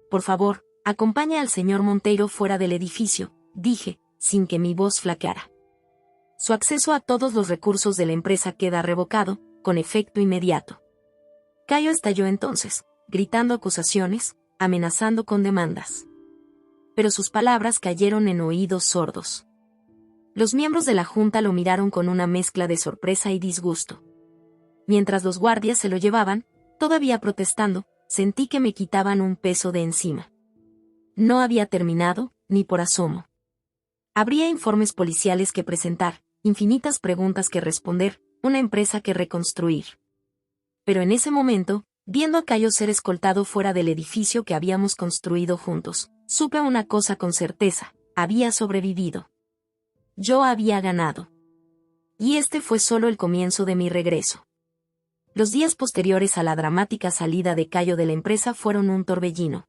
Por favor, acompaña al señor Monteiro fuera del edificio, dije, sin que mi voz flaqueara. Su acceso a todos los recursos de la empresa queda revocado, con efecto inmediato. Cayo estalló entonces, gritando acusaciones, amenazando con demandas. Pero sus palabras cayeron en oídos sordos. Los miembros de la junta lo miraron con una mezcla de sorpresa y disgusto. Mientras los guardias se lo llevaban, todavía protestando, sentí que me quitaban un peso de encima. No había terminado, ni por asomo. Habría informes policiales que presentar, infinitas preguntas que responder, una empresa que reconstruir. Pero en ese momento, viendo a Cayo ser escoltado fuera del edificio que habíamos construido juntos, supe una cosa con certeza: había sobrevivido. Yo había ganado. Y este fue solo el comienzo de mi regreso. Los días posteriores a la dramática salida de Cayo de la empresa fueron un torbellino.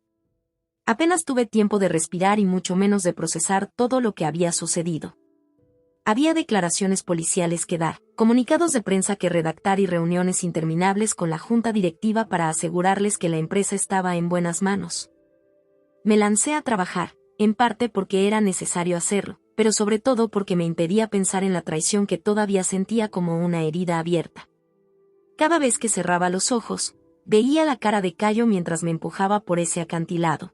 Apenas tuve tiempo de respirar y mucho menos de procesar todo lo que había sucedido. Había declaraciones policiales que dar, comunicados de prensa que redactar y reuniones interminables con la junta directiva para asegurarles que la empresa estaba en buenas manos. Me lancé a trabajar, en parte porque era necesario hacerlo, pero sobre todo porque me impedía pensar en la traición que todavía sentía como una herida abierta. Cada vez que cerraba los ojos, veía la cara de Cayo mientras me empujaba por ese acantilado.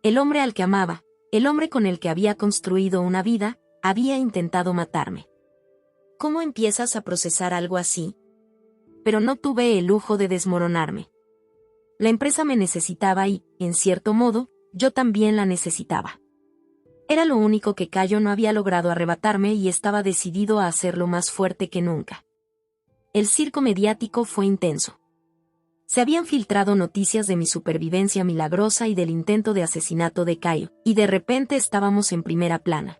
El hombre al que amaba, el hombre con el que había construido una vida, había intentado matarme. ¿Cómo empiezas a procesar algo así? Pero no tuve el lujo de desmoronarme. La empresa me necesitaba y, en cierto modo, yo también la necesitaba. Era lo único que Cayo no había logrado arrebatarme y estaba decidido a hacerlo más fuerte que nunca. El circo mediático fue intenso. Se habían filtrado noticias de mi supervivencia milagrosa y del intento de asesinato de Cayo, y de repente estábamos en primera plana.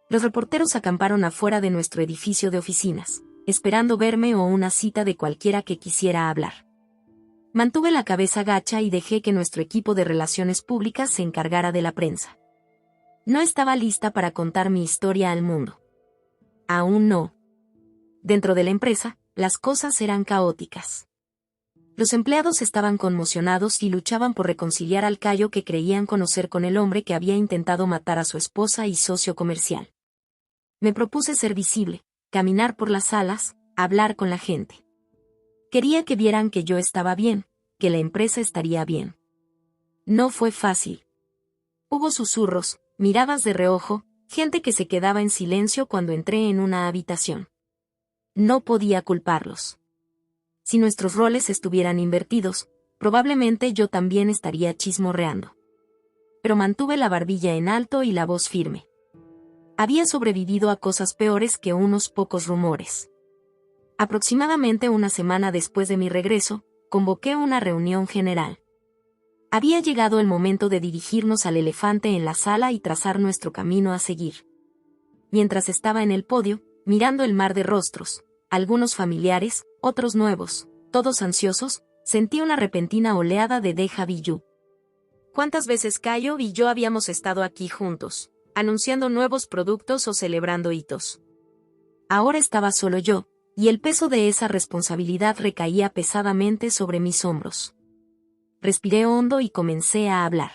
Los reporteros acamparon afuera de nuestro edificio de oficinas, esperando verme o una cita de cualquiera que quisiera hablar. Mantuve la cabeza gacha y dejé que nuestro equipo de relaciones públicas se encargara de la prensa. No estaba lista para contar mi historia al mundo. Aún no. Dentro de la empresa, las cosas eran caóticas. Los empleados estaban conmocionados y luchaban por reconciliar al Cayo que creían conocer con el hombre que había intentado matar a su esposa y socio comercial. Me propuse ser visible, caminar por las salas, hablar con la gente. Quería que vieran que yo estaba bien, que la empresa estaría bien. No fue fácil. Hubo susurros, miradas de reojo, gente que se quedaba en silencio cuando entré en una habitación. No podía culparlos. Si nuestros roles estuvieran invertidos, probablemente yo también estaría chismorreando. Pero mantuve la barbilla en alto y la voz firme. Había sobrevivido a cosas peores que unos pocos rumores. Aproximadamente una semana después de mi regreso, convoqué una reunión general. Había llegado el momento de dirigirnos al elefante en la sala y trazar nuestro camino a seguir. Mientras estaba en el podio, mirando el mar de rostros, algunos familiares, otros nuevos, todos ansiosos, sentí una repentina oleada de déjà vu. ¿Cuántas veces Cayo y yo habíamos estado aquí juntos, anunciando nuevos productos o celebrando hitos? Ahora estaba solo yo, y el peso de esa responsabilidad recaía pesadamente sobre mis hombros. Respiré hondo y comencé a hablar.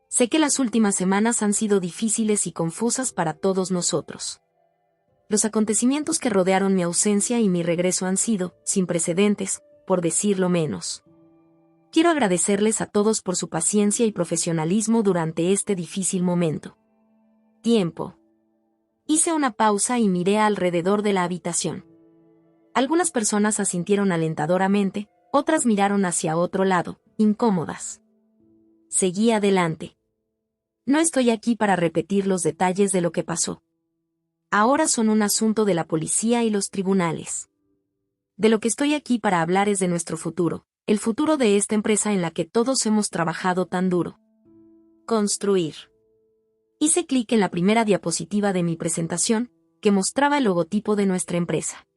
Sé que las últimas semanas han sido difíciles y confusas para todos nosotros. Los acontecimientos que rodearon mi ausencia y mi regreso han sido, sin precedentes, por decirlo menos. Quiero agradecerles a todos por su paciencia y profesionalismo durante este difícil momento. Tiempo. Hice una pausa y miré alrededor de la habitación. Algunas personas asintieron alentadoramente, otras miraron hacia otro lado, incómodas. Seguí adelante. No estoy aquí para repetir los detalles de lo que pasó. Ahora son un asunto de la policía y los tribunales. De lo que estoy aquí para hablar es de nuestro futuro, el futuro de esta empresa en la que todos hemos trabajado tan duro. Construir. Hice clic en la primera diapositiva de mi presentación, que mostraba el logotipo de nuestra empresa.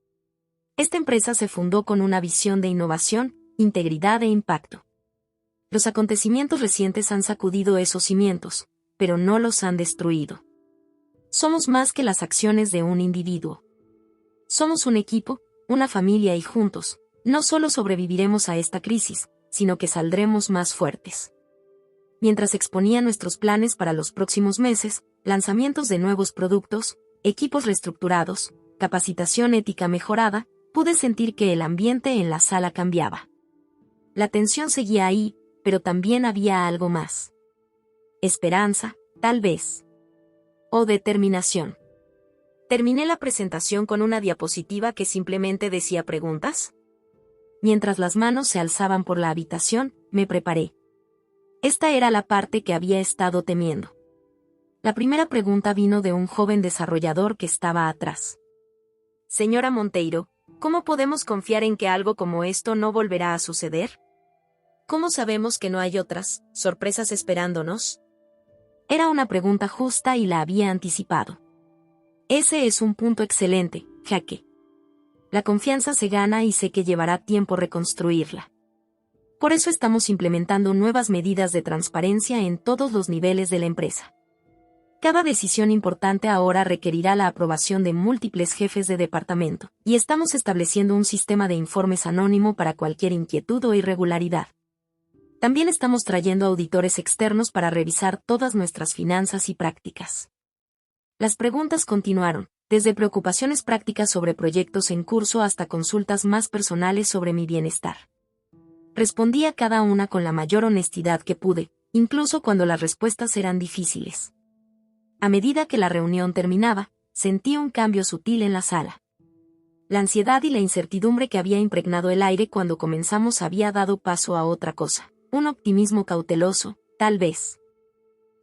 Esta empresa se fundó con una visión de innovación, integridad e impacto. Los acontecimientos recientes han sacudido esos cimientos, pero no los han destruido. Somos más que las acciones de un individuo. Somos un equipo, una familia y juntos, no solo sobreviviremos a esta crisis, sino que saldremos más fuertes. Mientras exponía nuestros planes para los próximos meses, lanzamientos de nuevos productos, equipos reestructurados, capacitación ética mejorada, pude sentir que el ambiente en la sala cambiaba. La tensión seguía ahí, pero también había algo más. Esperanza, tal vez. O determinación. Terminé la presentación con una diapositiva que simplemente decía preguntas. Mientras las manos se alzaban por la habitación, me preparé. Esta era la parte que había estado temiendo. La primera pregunta vino de un joven desarrollador que estaba atrás. Señora Monteiro, ¿cómo podemos confiar en que algo como esto no volverá a suceder? ¿Cómo sabemos que no hay otras sorpresas esperándonos? Era una pregunta justa y la había anticipado. Ese es un punto excelente, Jaque. La confianza se gana y sé que llevará tiempo reconstruirla. Por eso estamos implementando nuevas medidas de transparencia en todos los niveles de la empresa. Cada decisión importante ahora requerirá la aprobación de múltiples jefes de departamento, y estamos estableciendo un sistema de informes anónimo para cualquier inquietud o irregularidad. También estamos trayendo auditores externos para revisar todas nuestras finanzas y prácticas. Las preguntas continuaron, desde preocupaciones prácticas sobre proyectos en curso hasta consultas más personales sobre mi bienestar. Respondí a cada una con la mayor honestidad que pude, incluso cuando las respuestas eran difíciles. A medida que la reunión terminaba, sentí un cambio sutil en la sala. La ansiedad y la incertidumbre que había impregnado el aire cuando comenzamos había dado paso a otra cosa. Un optimismo cauteloso, tal vez.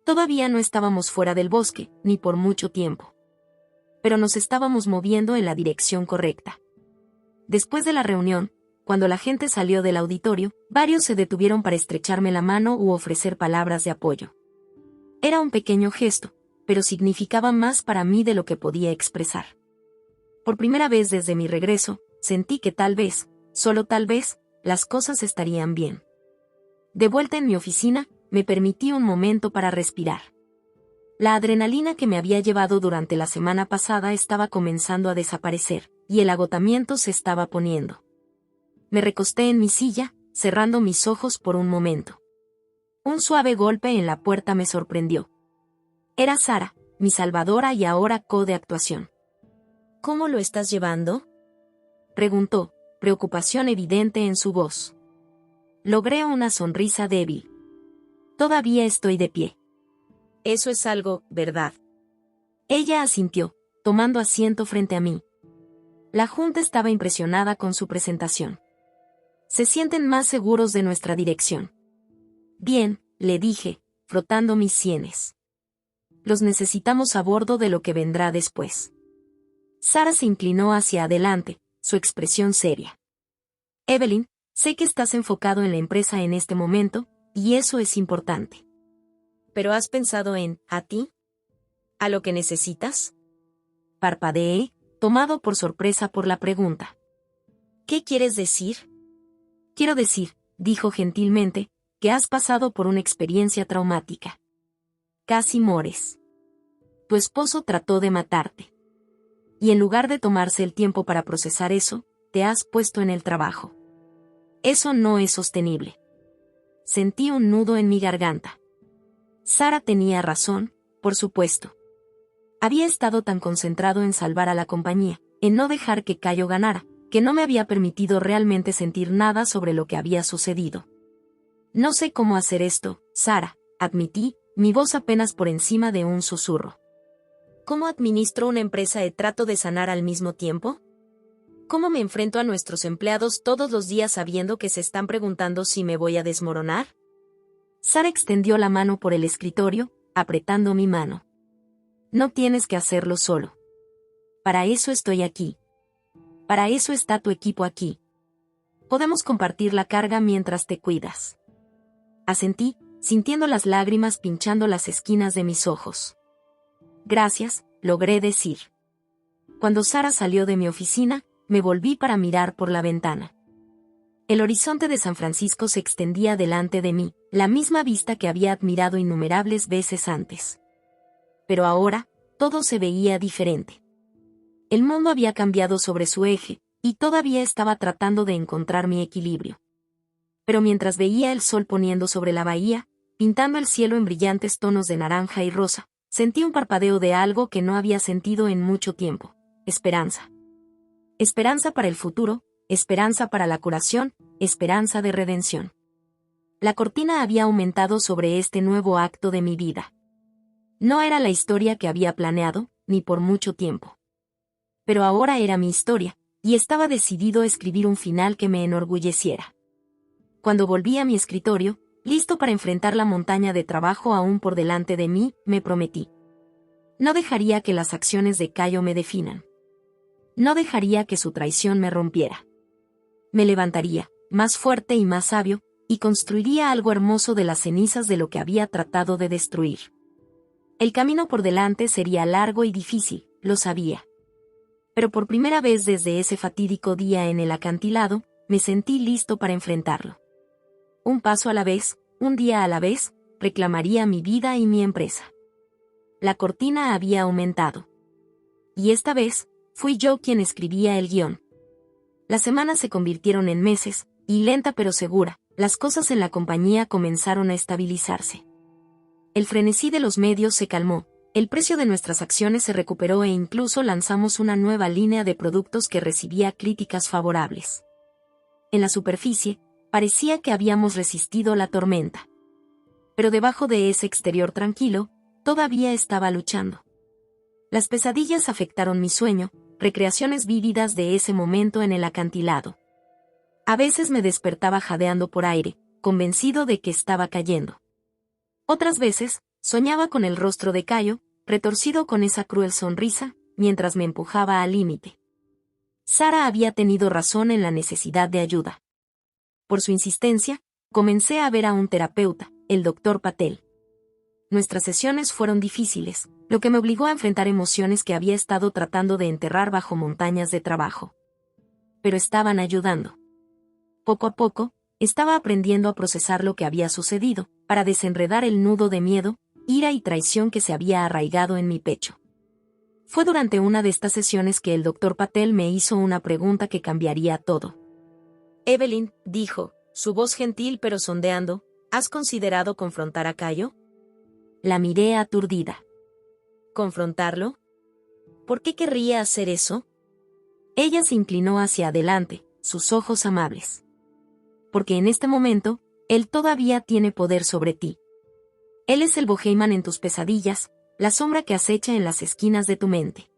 Todavía no estábamos fuera del bosque, ni por mucho tiempo. Pero nos estábamos moviendo en la dirección correcta. Después de la reunión, cuando la gente salió del auditorio, varios se detuvieron para estrecharme la mano u ofrecer palabras de apoyo. Era un pequeño gesto, pero significaba más para mí de lo que podía expresar. Por primera vez desde mi regreso, sentí que tal vez, solo tal vez, las cosas estarían bien. De vuelta en mi oficina, me permití un momento para respirar. La adrenalina que me había llevado durante la semana pasada estaba comenzando a desaparecer, y el agotamiento se estaba poniendo. Me recosté en mi silla, cerrando mis ojos por un momento. Un suave golpe en la puerta me sorprendió. Era Sara, mi salvadora y ahora co de actuación. ¿Cómo lo estás llevando?, preguntó, preocupación evidente en su voz. Logré una sonrisa débil. Todavía estoy de pie. Eso es algo, ¿verdad? Ella asintió, tomando asiento frente a mí. La junta estaba impresionada con su presentación. Se sienten más seguros de nuestra dirección. Bien, le dije, frotando mis sienes. Los necesitamos a bordo de lo que vendrá después. Sara se inclinó hacia adelante, su expresión seria. Evelyn, sé que estás enfocado en la empresa en este momento, y eso es importante. ¿Pero has pensado en, a ti? ¿A lo que necesitas? Parpadeé, tomado por sorpresa por la pregunta. ¿Qué quieres decir? Quiero decir, dijo gentilmente, que has pasado por una experiencia traumática. Casi mueres. Tu esposo trató de matarte. Y en lugar de tomarse el tiempo para procesar eso, te has puesto en el trabajo. Eso no es sostenible. Sentí un nudo en mi garganta. Sara tenía razón, por supuesto. Había estado tan concentrado en salvar a la compañía, en no dejar que Cayo ganara, que no me había permitido realmente sentir nada sobre lo que había sucedido. No sé cómo hacer esto, Sara, admití, mi voz apenas por encima de un susurro. ¿Cómo administro una empresa de trato de sanar al mismo tiempo? ¿Cómo me enfrento a nuestros empleados todos los días sabiendo que se están preguntando si me voy a desmoronar? Sara extendió la mano por el escritorio, apretando mi mano. No tienes que hacerlo solo. Para eso estoy aquí. Para eso está tu equipo aquí. Podemos compartir la carga mientras te cuidas. Asentí, sintiendo las lágrimas pinchando las esquinas de mis ojos. Gracias, logré decir. Cuando Sara salió de mi oficina, me volví para mirar por la ventana. El horizonte de San Francisco se extendía delante de mí, la misma vista que había admirado innumerables veces antes. Pero ahora, todo se veía diferente. El mundo había cambiado sobre su eje, y todavía estaba tratando de encontrar mi equilibrio. Pero mientras veía el sol poniendo sobre la bahía, pintando el cielo en brillantes tonos de naranja y rosa, sentí un parpadeo de algo que no había sentido en mucho tiempo: esperanza. Esperanza para el futuro, esperanza para la curación, esperanza de redención. La cortina había aumentado sobre este nuevo acto de mi vida. No era la historia que había planeado, ni por mucho tiempo. Pero ahora era mi historia, y estaba decidido a escribir un final que me enorgulleciera. Cuando volví a mi escritorio, listo para enfrentar la montaña de trabajo aún por delante de mí, me prometí. No dejaría que las acciones de Cayo me definan. No dejaría que su traición me rompiera. Me levantaría, más fuerte y más sabio, y construiría algo hermoso de las cenizas de lo que había tratado de destruir. El camino por delante sería largo y difícil, lo sabía. Pero por primera vez desde ese fatídico día en el acantilado, me sentí listo para enfrentarlo. Un paso a la vez, un día a la vez, reclamaría mi vida y mi empresa. La cortina había aumentado. Y esta vez, fui yo quien escribía el guión. Las semanas se convirtieron en meses, y lenta pero segura, las cosas en la compañía comenzaron a estabilizarse. El frenesí de los medios se calmó, el precio de nuestras acciones se recuperó e incluso lanzamos una nueva línea de productos que recibía críticas favorables. En la superficie, parecía que habíamos resistido la tormenta. Pero debajo de ese exterior tranquilo, todavía estaba luchando. Las pesadillas afectaron mi sueño, recreaciones vívidas de ese momento en el acantilado. A veces me despertaba jadeando por aire, convencido de que estaba cayendo. Otras veces, soñaba con el rostro de Cayo, retorcido con esa cruel sonrisa, mientras me empujaba al límite. Sara había tenido razón en la necesidad de ayuda. Por su insistencia, comencé a ver a un terapeuta, el Dr. Patel. Nuestras sesiones fueron difíciles, lo que me obligó a enfrentar emociones que había estado tratando de enterrar bajo montañas de trabajo. Pero estaban ayudando. Poco a poco, estaba aprendiendo a procesar lo que había sucedido, para desenredar el nudo de miedo, ira y traición que se había arraigado en mi pecho. Fue durante una de estas sesiones que el Dr. Patel me hizo una pregunta que cambiaría todo. Evelyn, dijo, su voz gentil pero sondeando, ¿has considerado confrontar a Cayo? La miré aturdida. ¿Confrontarlo? ¿Por qué querría hacer eso? Ella se inclinó hacia adelante, sus ojos amables. Porque en este momento, él todavía tiene poder sobre ti. Él es el Boheyman en tus pesadillas, la sombra que acecha en las esquinas de tu mente.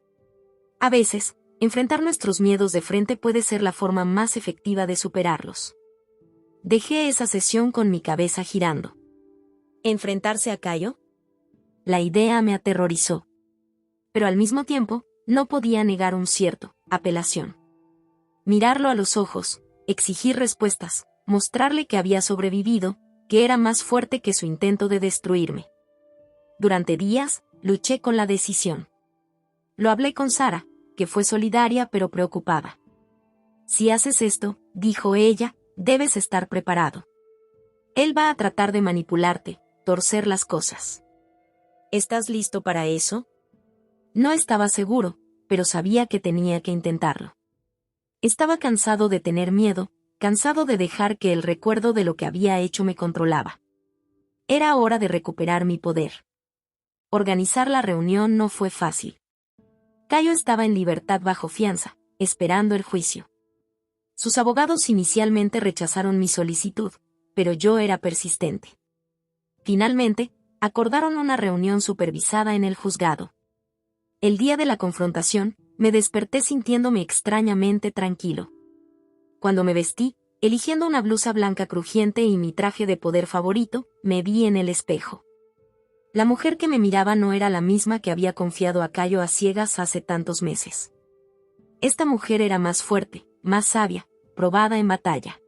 A veces, enfrentar nuestros miedos de frente puede ser la forma más efectiva de superarlos. Dejé esa sesión con mi cabeza girando. ¿Enfrentarse a Cayo? La idea me aterrorizó. Pero al mismo tiempo, no podía negar un cierto apelación. Mirarlo a los ojos, exigir respuestas, mostrarle que había sobrevivido, que era más fuerte que su intento de destruirme. Durante días, luché con la decisión. Lo hablé con Sara, que fue solidaria pero preocupada. Si haces esto, dijo ella, debes estar preparado. Él va a tratar de manipularte, torcer las cosas. ¿Estás listo para eso? No estaba seguro, pero sabía que tenía que intentarlo. Estaba cansado de tener miedo, cansado de dejar que el recuerdo de lo que había hecho me controlaba. Era hora de recuperar mi poder. Organizar la reunión no fue fácil. Cayo estaba en libertad bajo fianza, esperando el juicio. Sus abogados inicialmente rechazaron mi solicitud, pero yo era persistente. Finalmente, acordaron una reunión supervisada en el juzgado. El día de la confrontación, me desperté sintiéndome extrañamente tranquilo. Cuando me vestí, eligiendo una blusa blanca crujiente y mi traje de poder favorito, me vi en el espejo. La mujer que me miraba no era la misma que había confiado a Cayo a ciegas hace tantos meses. Esta mujer era más fuerte, más sabia, probada en batalla.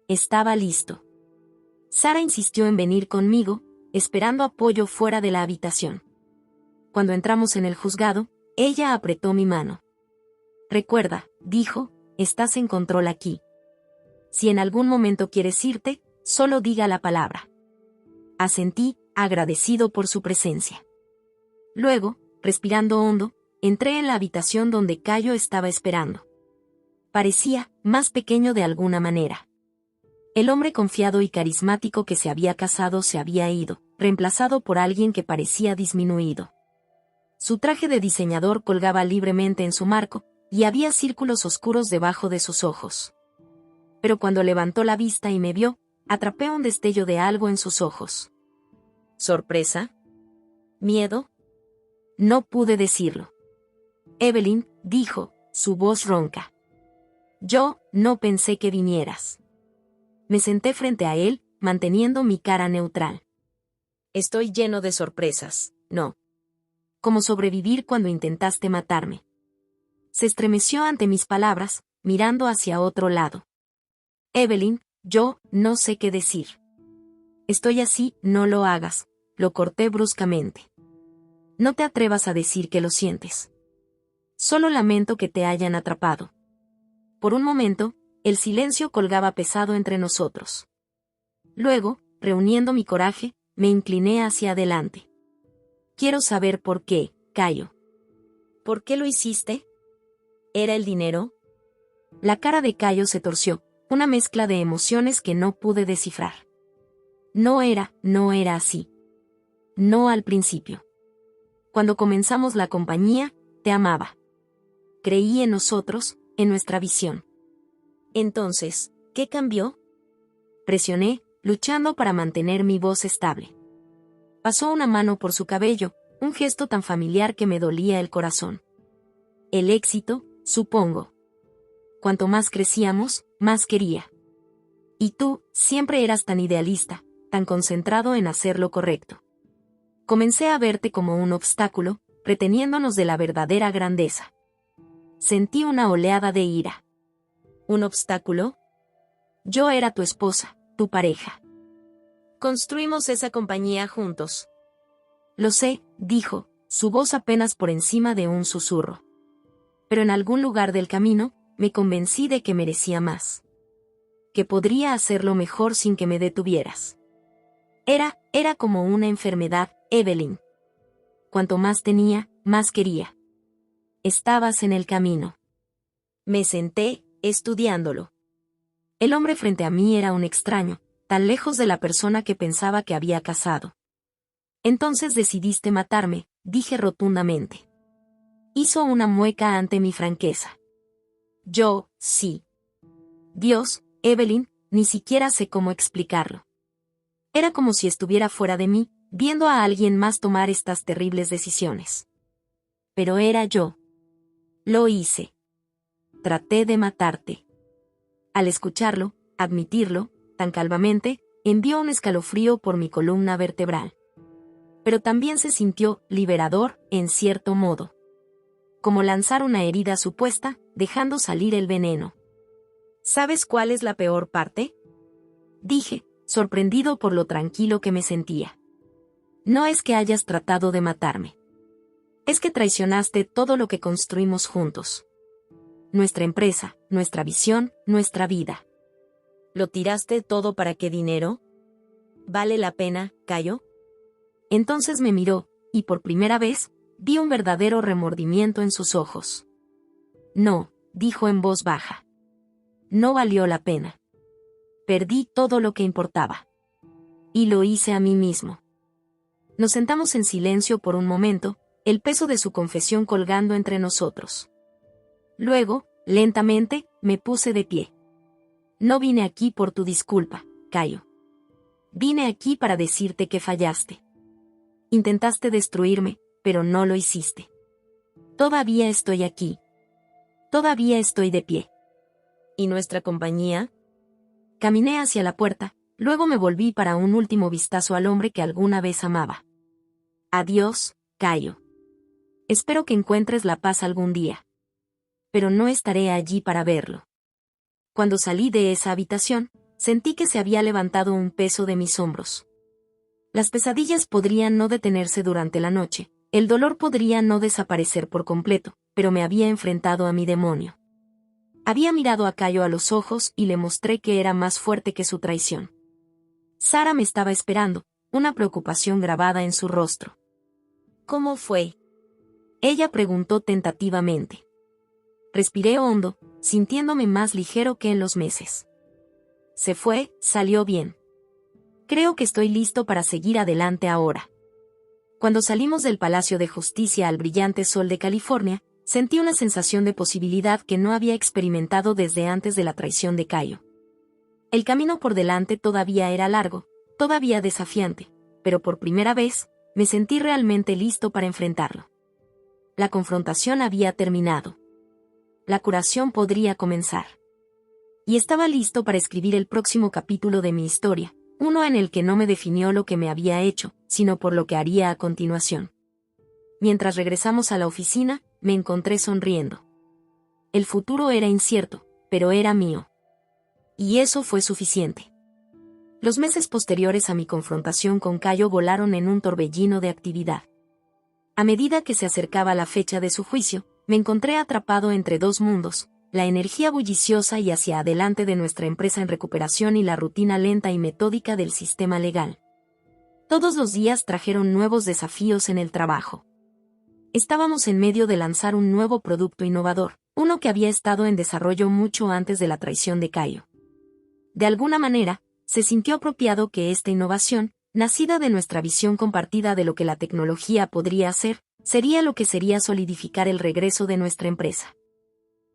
Estaba listo. Sara insistió en venir conmigo, esperando apoyo fuera de la habitación. Cuando entramos en el juzgado, ella apretó mi mano. Recuerda, dijo, estás en control aquí. Si en algún momento quieres irte, solo diga la palabra. Asentí, agradecido por su presencia. Luego, respirando hondo, entré en la habitación donde Cayo estaba esperando. Parecía más pequeño de alguna manera. El hombre confiado y carismático que se había casado se había ido, reemplazado por alguien que parecía disminuido. Su traje de diseñador colgaba libremente en su marco, y había círculos oscuros debajo de sus ojos. Pero cuando levantó la vista y me vio, atrapé un destello de algo en sus ojos. ¿Sorpresa? ¿Miedo? No pude decirlo. Evelyn, dijo, su voz ronca. Yo no pensé que vinieras. Me senté frente a él, manteniendo mi cara neutral. Estoy lleno de sorpresas, ¿no? Como sobrevivir cuando intentaste matarme. Se estremeció ante mis palabras, mirando hacia otro lado. Evelyn, yo no sé qué decir. Estoy así, no lo hagas, lo corté bruscamente. No te atrevas a decir que lo sientes. Solo lamento que te hayan atrapado. Por un momento, el silencio colgaba pesado entre nosotros. Luego, reuniendo mi coraje, me incliné hacia adelante. Quiero saber por qué, Cayo. ¿Por qué lo hiciste? ¿Era el dinero? La cara de Cayo se torció, una mezcla de emociones que no pude descifrar. No era así. No al principio. Cuando comenzamos la compañía, te amaba. Creí en nosotros, en nuestra visión. Entonces, ¿qué cambió? Presioné, luchando para mantener mi voz estable. Pasó una mano por su cabello, un gesto tan familiar que me dolía el corazón. El éxito, supongo. Cuanto más crecíamos, más quería. Y tú, siempre eras tan idealista, tan concentrado en hacer lo correcto. Comencé a verte como un obstáculo, reteniéndonos de la verdadera grandeza. Sentí una oleada de ira. ¿Un obstáculo? Yo era tu esposa, tu pareja. Construimos esa compañía juntos. Lo sé, dijo, su voz apenas por encima de un susurro. Pero en algún lugar del camino, me convencí de que merecía más. Que podría hacerlo mejor sin que me detuvieras. Era como una enfermedad, Evelyn. Cuanto más tenía, más quería. Estabas en el camino. Me senté, estudiándolo. El hombre frente a mí era un extraño, tan lejos de la persona que pensaba que había casado. Entonces decidiste matarme, dije rotundamente. Hizo una mueca ante mi franqueza. Yo, sí. Dios, Evelyn, ni siquiera sé cómo explicarlo. Era como si estuviera fuera de mí, viendo a alguien más tomar estas terribles decisiones. Pero era yo. Lo hice. Traté de matarte. Al escucharlo, admitirlo, tan calvamente, envió un escalofrío por mi columna vertebral. Pero también se sintió liberador, en cierto modo. Como lanzar una herida supuesta, dejando salir el veneno. ¿Sabes cuál es la peor parte? Dije, sorprendido por lo tranquilo que me sentía. No es que hayas tratado de matarme. Es que traicionaste todo lo que construimos juntos. Nuestra empresa, nuestra visión, nuestra vida. ¿Lo tiraste todo para qué dinero? ¿Vale la pena, Cayo? Entonces me miró, y por primera vez, vi un verdadero remordimiento en sus ojos. No, dijo en voz baja. No valió la pena. Perdí todo lo que importaba. Y lo hice a mí mismo. Nos sentamos en silencio por un momento, el peso de su confesión colgando entre nosotros. Luego, lentamente, me puse de pie. No vine aquí por tu disculpa, Cayo. Vine aquí para decirte que fallaste. Intentaste destruirme, pero no lo hiciste. Todavía estoy aquí. Todavía estoy de pie. ¿Y nuestra compañía? Caminé hacia la puerta, luego me volví para un último vistazo al hombre que alguna vez amaba. Adiós, Cayo. Espero que encuentres la paz algún día. Pero no estaré allí para verlo. Cuando salí de esa habitación, sentí que se había levantado un peso de mis hombros. Las pesadillas podrían no detenerse durante la noche, el dolor podría no desaparecer por completo, pero me había enfrentado a mi demonio. Había mirado a Cayo a los ojos y le mostré que era más fuerte que su traición. Sara me estaba esperando, una preocupación grabada en su rostro. ¿Cómo fue? Ella preguntó tentativamente. Respiré hondo, sintiéndome más ligero que en los meses. Se fue, salió bien. Creo que estoy listo para seguir adelante ahora. Cuando salimos del Palacio de Justicia al brillante sol de California, sentí una sensación de posibilidad que no había experimentado desde antes de la traición de Cayo. El camino por delante todavía era largo, todavía desafiante, pero por primera vez, me sentí realmente listo para enfrentarlo. La confrontación había terminado. La curación podría comenzar. Y estaba listo para escribir el próximo capítulo de mi historia, uno en el que no me definió lo que me había hecho, sino por lo que haría a continuación. Mientras regresamos a la oficina, me encontré sonriendo. El futuro era incierto, pero era mío. Y eso fue suficiente. Los meses posteriores a mi confrontación con Cayo volaron en un torbellino de actividad. A medida que se acercaba la fecha de su juicio, me encontré atrapado entre dos mundos, la energía bulliciosa y hacia adelante de nuestra empresa en recuperación y la rutina lenta y metódica del sistema legal. Todos los días trajeron nuevos desafíos en el trabajo. Estábamos en medio de lanzar un nuevo producto innovador, uno que había estado en desarrollo mucho antes de la traición de Cayo. De alguna manera, se sintió apropiado que esta innovación, nacida de nuestra visión compartida de lo que la tecnología podría hacer, sería lo que sería solidificar el regreso de nuestra empresa.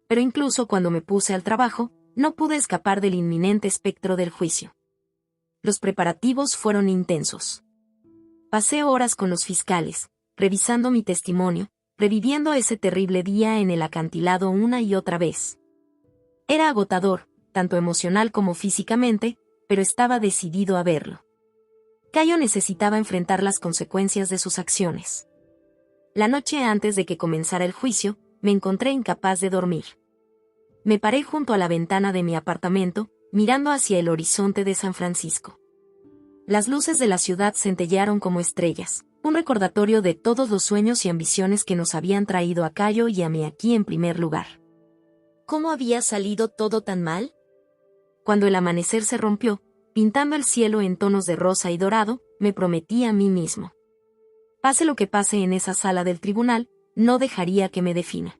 Pero incluso cuando me puse al trabajo, no pude escapar del inminente espectro del juicio. Los preparativos fueron intensos. Pasé horas con los fiscales, revisando mi testimonio, reviviendo ese terrible día en el acantilado una y otra vez. Era agotador, tanto emocional como físicamente, pero estaba decidido a verlo. Cayo necesitaba enfrentar las consecuencias de sus acciones. La noche antes de que comenzara el juicio, me encontré incapaz de dormir. Me paré junto a la ventana de mi apartamento, mirando hacia el horizonte de San Francisco. Las luces de la ciudad centellearon como estrellas, un recordatorio de todos los sueños y ambiciones que nos habían traído a Cayo y a mí aquí en primer lugar. ¿Cómo había salido todo tan mal? Cuando el amanecer se rompió, pintando el cielo en tonos de rosa y dorado, me prometí a mí mismo. Pase lo que pase en esa sala del tribunal, no dejaría que me defina.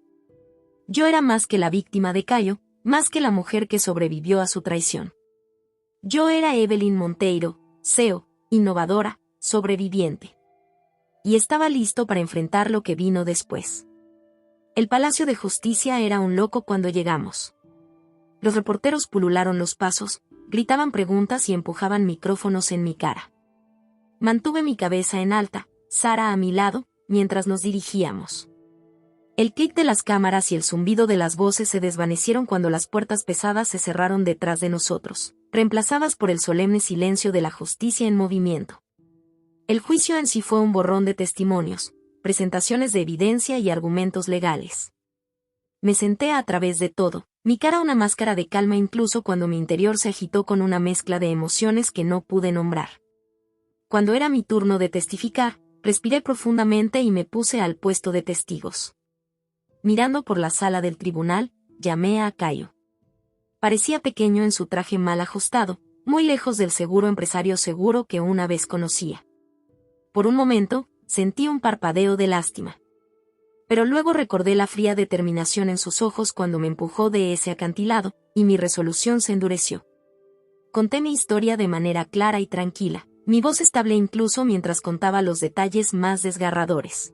Yo era más que la víctima de Cayo, más que la mujer que sobrevivió a su traición. Yo era Evelyn Monteiro, CEO, innovadora, sobreviviente. Y estaba listo para enfrentar lo que vino después. El Palacio de Justicia era un loco cuando llegamos. Los reporteros pulularon los pasos, gritaban preguntas y empujaban micrófonos en mi cara. Mantuve mi cabeza en alta, Sara a mi lado, mientras nos dirigíamos. El clic de las cámaras y el zumbido de las voces se desvanecieron cuando las puertas pesadas se cerraron detrás de nosotros, reemplazadas por el solemne silencio de la justicia en movimiento. El juicio en sí fue un borrón de testimonios, presentaciones de evidencia y argumentos legales. Me senté a través de todo, mi cara una máscara de calma incluso cuando mi interior se agitó con una mezcla de emociones que no pude nombrar. Cuando era mi turno de testificar, respiré profundamente y me puse al puesto de testigos. Mirando por la sala del tribunal, llamé a Cayo. Parecía pequeño en su traje mal ajustado, muy lejos del seguro empresario seguro que una vez conocía. Por un momento, sentí un parpadeo de lástima. Pero luego recordé la fría determinación en sus ojos cuando me empujó de ese acantilado, y mi resolución se endureció. Conté mi historia de manera clara y tranquila, mi voz estable incluso mientras contaba los detalles más desgarradores.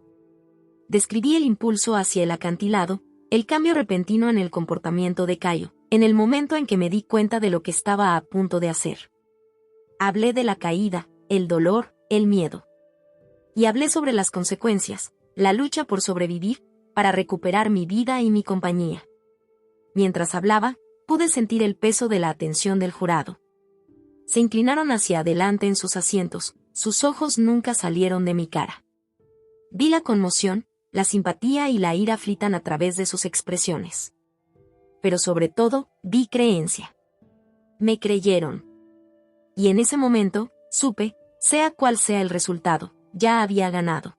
Describí el impulso hacia el acantilado, el cambio repentino en el comportamiento de Cayo, en el momento en que me di cuenta de lo que estaba a punto de hacer. Hablé de la caída, el dolor, el miedo. Y hablé sobre las consecuencias, la lucha por sobrevivir, para recuperar mi vida y mi compañía. Mientras hablaba, pude sentir el peso de la atención del jurado. Se inclinaron hacia adelante en sus asientos, sus ojos nunca salieron de mi cara. Vi la conmoción, la simpatía y la ira flitan a través de sus expresiones. Pero sobre todo, vi creencia. Me creyeron. Y en ese momento, supe, sea cual sea el resultado, ya había ganado.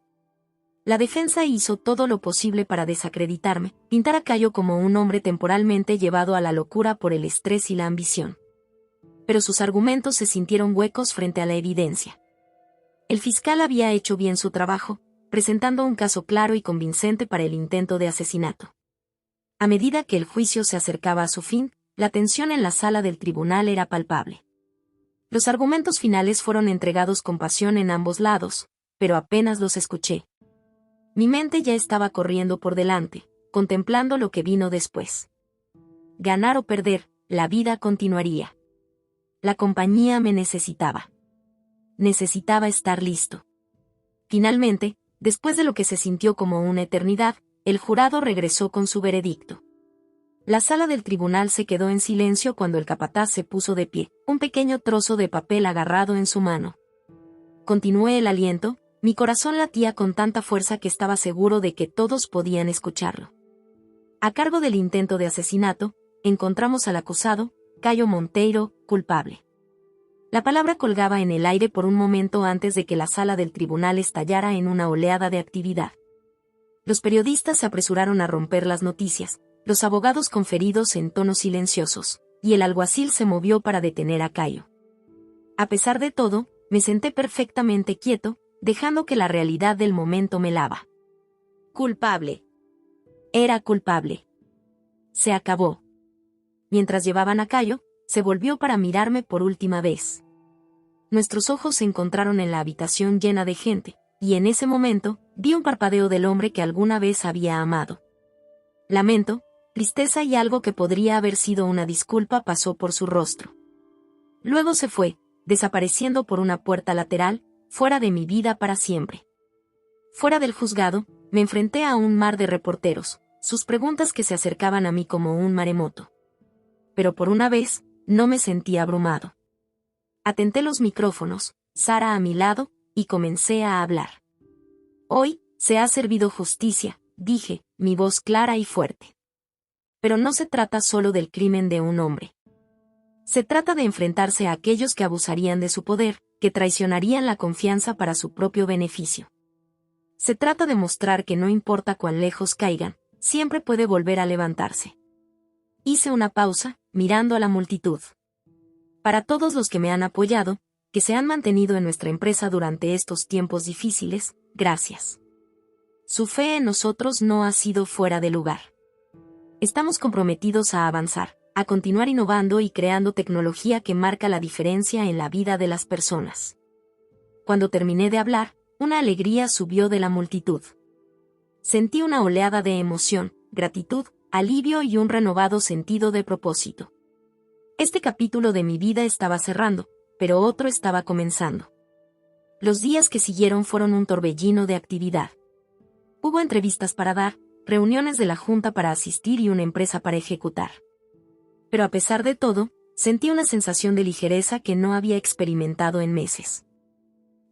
La defensa hizo todo lo posible para desacreditarme, pintar a Cayo como un hombre temporalmente llevado a la locura por el estrés y la ambición. Pero sus argumentos se sintieron huecos frente a la evidencia. El fiscal había hecho bien su trabajo, presentando un caso claro y convincente para el intento de asesinato. A medida que el juicio se acercaba a su fin, la tensión en la sala del tribunal era palpable. Los argumentos finales fueron entregados con pasión en ambos lados, pero apenas los escuché. Mi mente ya estaba corriendo por delante, contemplando lo que vino después. Ganar o perder, la vida continuaría. La compañía me necesitaba. Necesitaba estar listo. Finalmente, después de lo que se sintió como una eternidad, el jurado regresó con su veredicto. La sala del tribunal se quedó en silencio cuando el capataz se puso de pie, un pequeño trozo de papel agarrado en su mano. Continué el aliento, mi corazón latía con tanta fuerza que estaba seguro de que todos podían escucharlo. A cargo del intento de asesinato, encontramos al acusado, Cayo Monteiro, culpable. La palabra colgaba en el aire por un momento antes de que la sala del tribunal estallara en una oleada de actividad. Los periodistas se apresuraron a romper las noticias, los abogados conferidos en tonos silenciosos, y el alguacil se movió para detener a Cayo. A pesar de todo, me senté perfectamente quieto, dejando que la realidad del momento me lava. Culpable. Era culpable. Se acabó. Mientras llevaban a Cayo, se volvió para mirarme por última vez. Nuestros ojos se encontraron en la habitación llena de gente, y en ese momento, vi un parpadeo del hombre que alguna vez había amado. Lamento, tristeza y algo que podría haber sido una disculpa pasó por su rostro. Luego se fue, desapareciendo por una puerta lateral, fuera de mi vida para siempre. Fuera del juzgado, me enfrenté a un mar de reporteros, sus preguntas que se acercaban a mí como un maremoto. Pero por una vez, no me sentí abrumado. Atenté los micrófonos, Sara a mi lado, y comencé a hablar. Hoy, se ha servido justicia, dije, mi voz clara y fuerte. Pero no se trata solo del crimen de un hombre. Se trata de enfrentarse a aquellos que abusarían de su poder, que traicionarían la confianza para su propio beneficio. Se trata de mostrar que no importa cuán lejos caigan, siempre puede volver a levantarse. Hice una pausa, mirando a la multitud. Para todos los que me han apoyado, que se han mantenido en nuestra empresa durante estos tiempos difíciles, gracias. Su fe en nosotros no ha sido fuera de lugar. Estamos comprometidos a avanzar, a continuar innovando y creando tecnología que marca la diferencia en la vida de las personas. Cuando terminé de hablar, una alegría subió de la multitud. Sentí una oleada de emoción, gratitud, alivio y un renovado sentido de propósito. Este capítulo de mi vida estaba cerrando, pero otro estaba comenzando. Los días que siguieron fueron un torbellino de actividad. Hubo entrevistas para dar, reuniones de la junta para asistir y una empresa para ejecutar. Pero a pesar de todo, sentí una sensación de ligereza que no había experimentado en meses.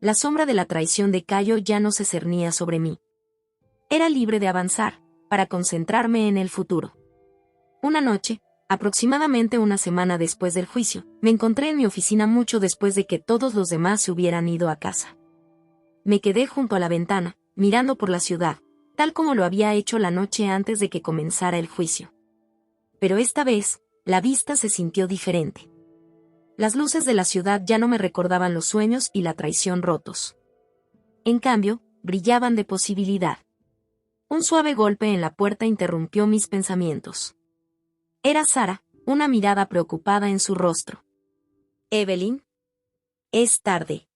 La sombra de la traición de Cayo ya no se cernía sobre mí. Era libre de avanzar, para concentrarme en el futuro. Una noche, aproximadamente una semana después del juicio, me encontré en mi oficina mucho después de que todos los demás se hubieran ido a casa. Me quedé junto a la ventana, mirando por la ciudad, tal como lo había hecho la noche antes de que comenzara el juicio. Pero esta vez, la vista se sintió diferente. Las luces de la ciudad ya no me recordaban los sueños y la traición rotos. En cambio, brillaban de posibilidad. Un suave golpe en la puerta interrumpió mis pensamientos. Era Sara, una mirada preocupada en su rostro. Evelyn. Es tarde.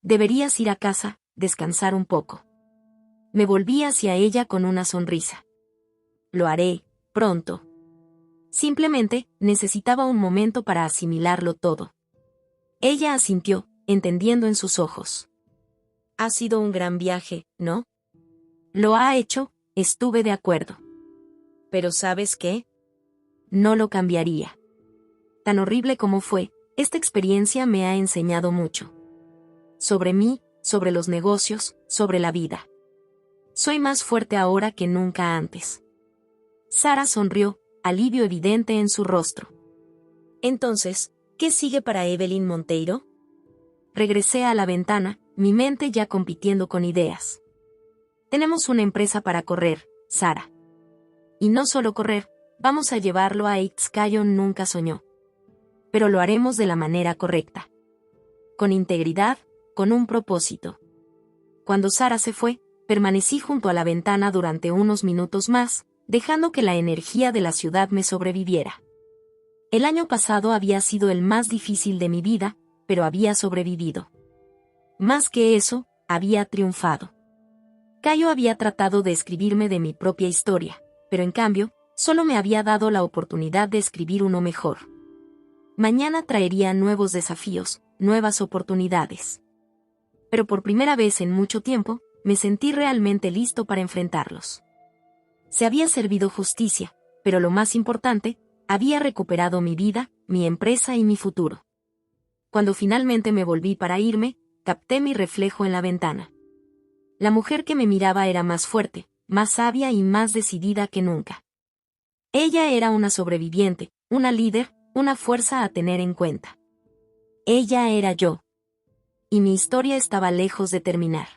Deberías ir a casa, descansar un poco. Me volví hacia ella con una sonrisa. Lo haré, pronto. Simplemente, necesitaba un momento para asimilarlo todo. Ella asintió, entendiendo en sus ojos. Ha sido un gran viaje, ¿no? Lo ha hecho, estuve de acuerdo. Pero ¿sabes qué? No lo cambiaría. Tan horrible como fue, esta experiencia me ha enseñado mucho. Sobre mí, sobre los negocios, sobre la vida. Soy más fuerte ahora que nunca antes. Sara sonrió, alivio evidente en su rostro. Entonces, ¿qué sigue para Evelyn Monteiro? Regresé a la ventana, mi mente ya compitiendo con ideas. Tenemos una empresa para correr, Sara. Y no solo correr, vamos a llevarlo a Cayo nunca soñó. Pero lo haremos de la manera correcta. Con integridad, con un propósito. Cuando Sara se fue, permanecí junto a la ventana durante unos minutos más, dejando que la energía de la ciudad me sobreviviera. El año pasado había sido el más difícil de mi vida, pero había sobrevivido. Más que eso, había triunfado. Cayo había tratado de escribirme de mi propia historia, pero en cambio, solo me había dado la oportunidad de escribir uno mejor. Mañana traería nuevos desafíos, nuevas oportunidades. Pero por primera vez en mucho tiempo, me sentí realmente listo para enfrentarlos. Se había servido justicia, pero lo más importante, había recuperado mi vida, mi empresa y mi futuro. Cuando finalmente me volví para irme, capté mi reflejo en la ventana. La mujer que me miraba era más fuerte, más sabia y más decidida que nunca. Ella era una sobreviviente, una líder, una fuerza a tener en cuenta. Ella era yo. Y mi historia estaba lejos de terminar.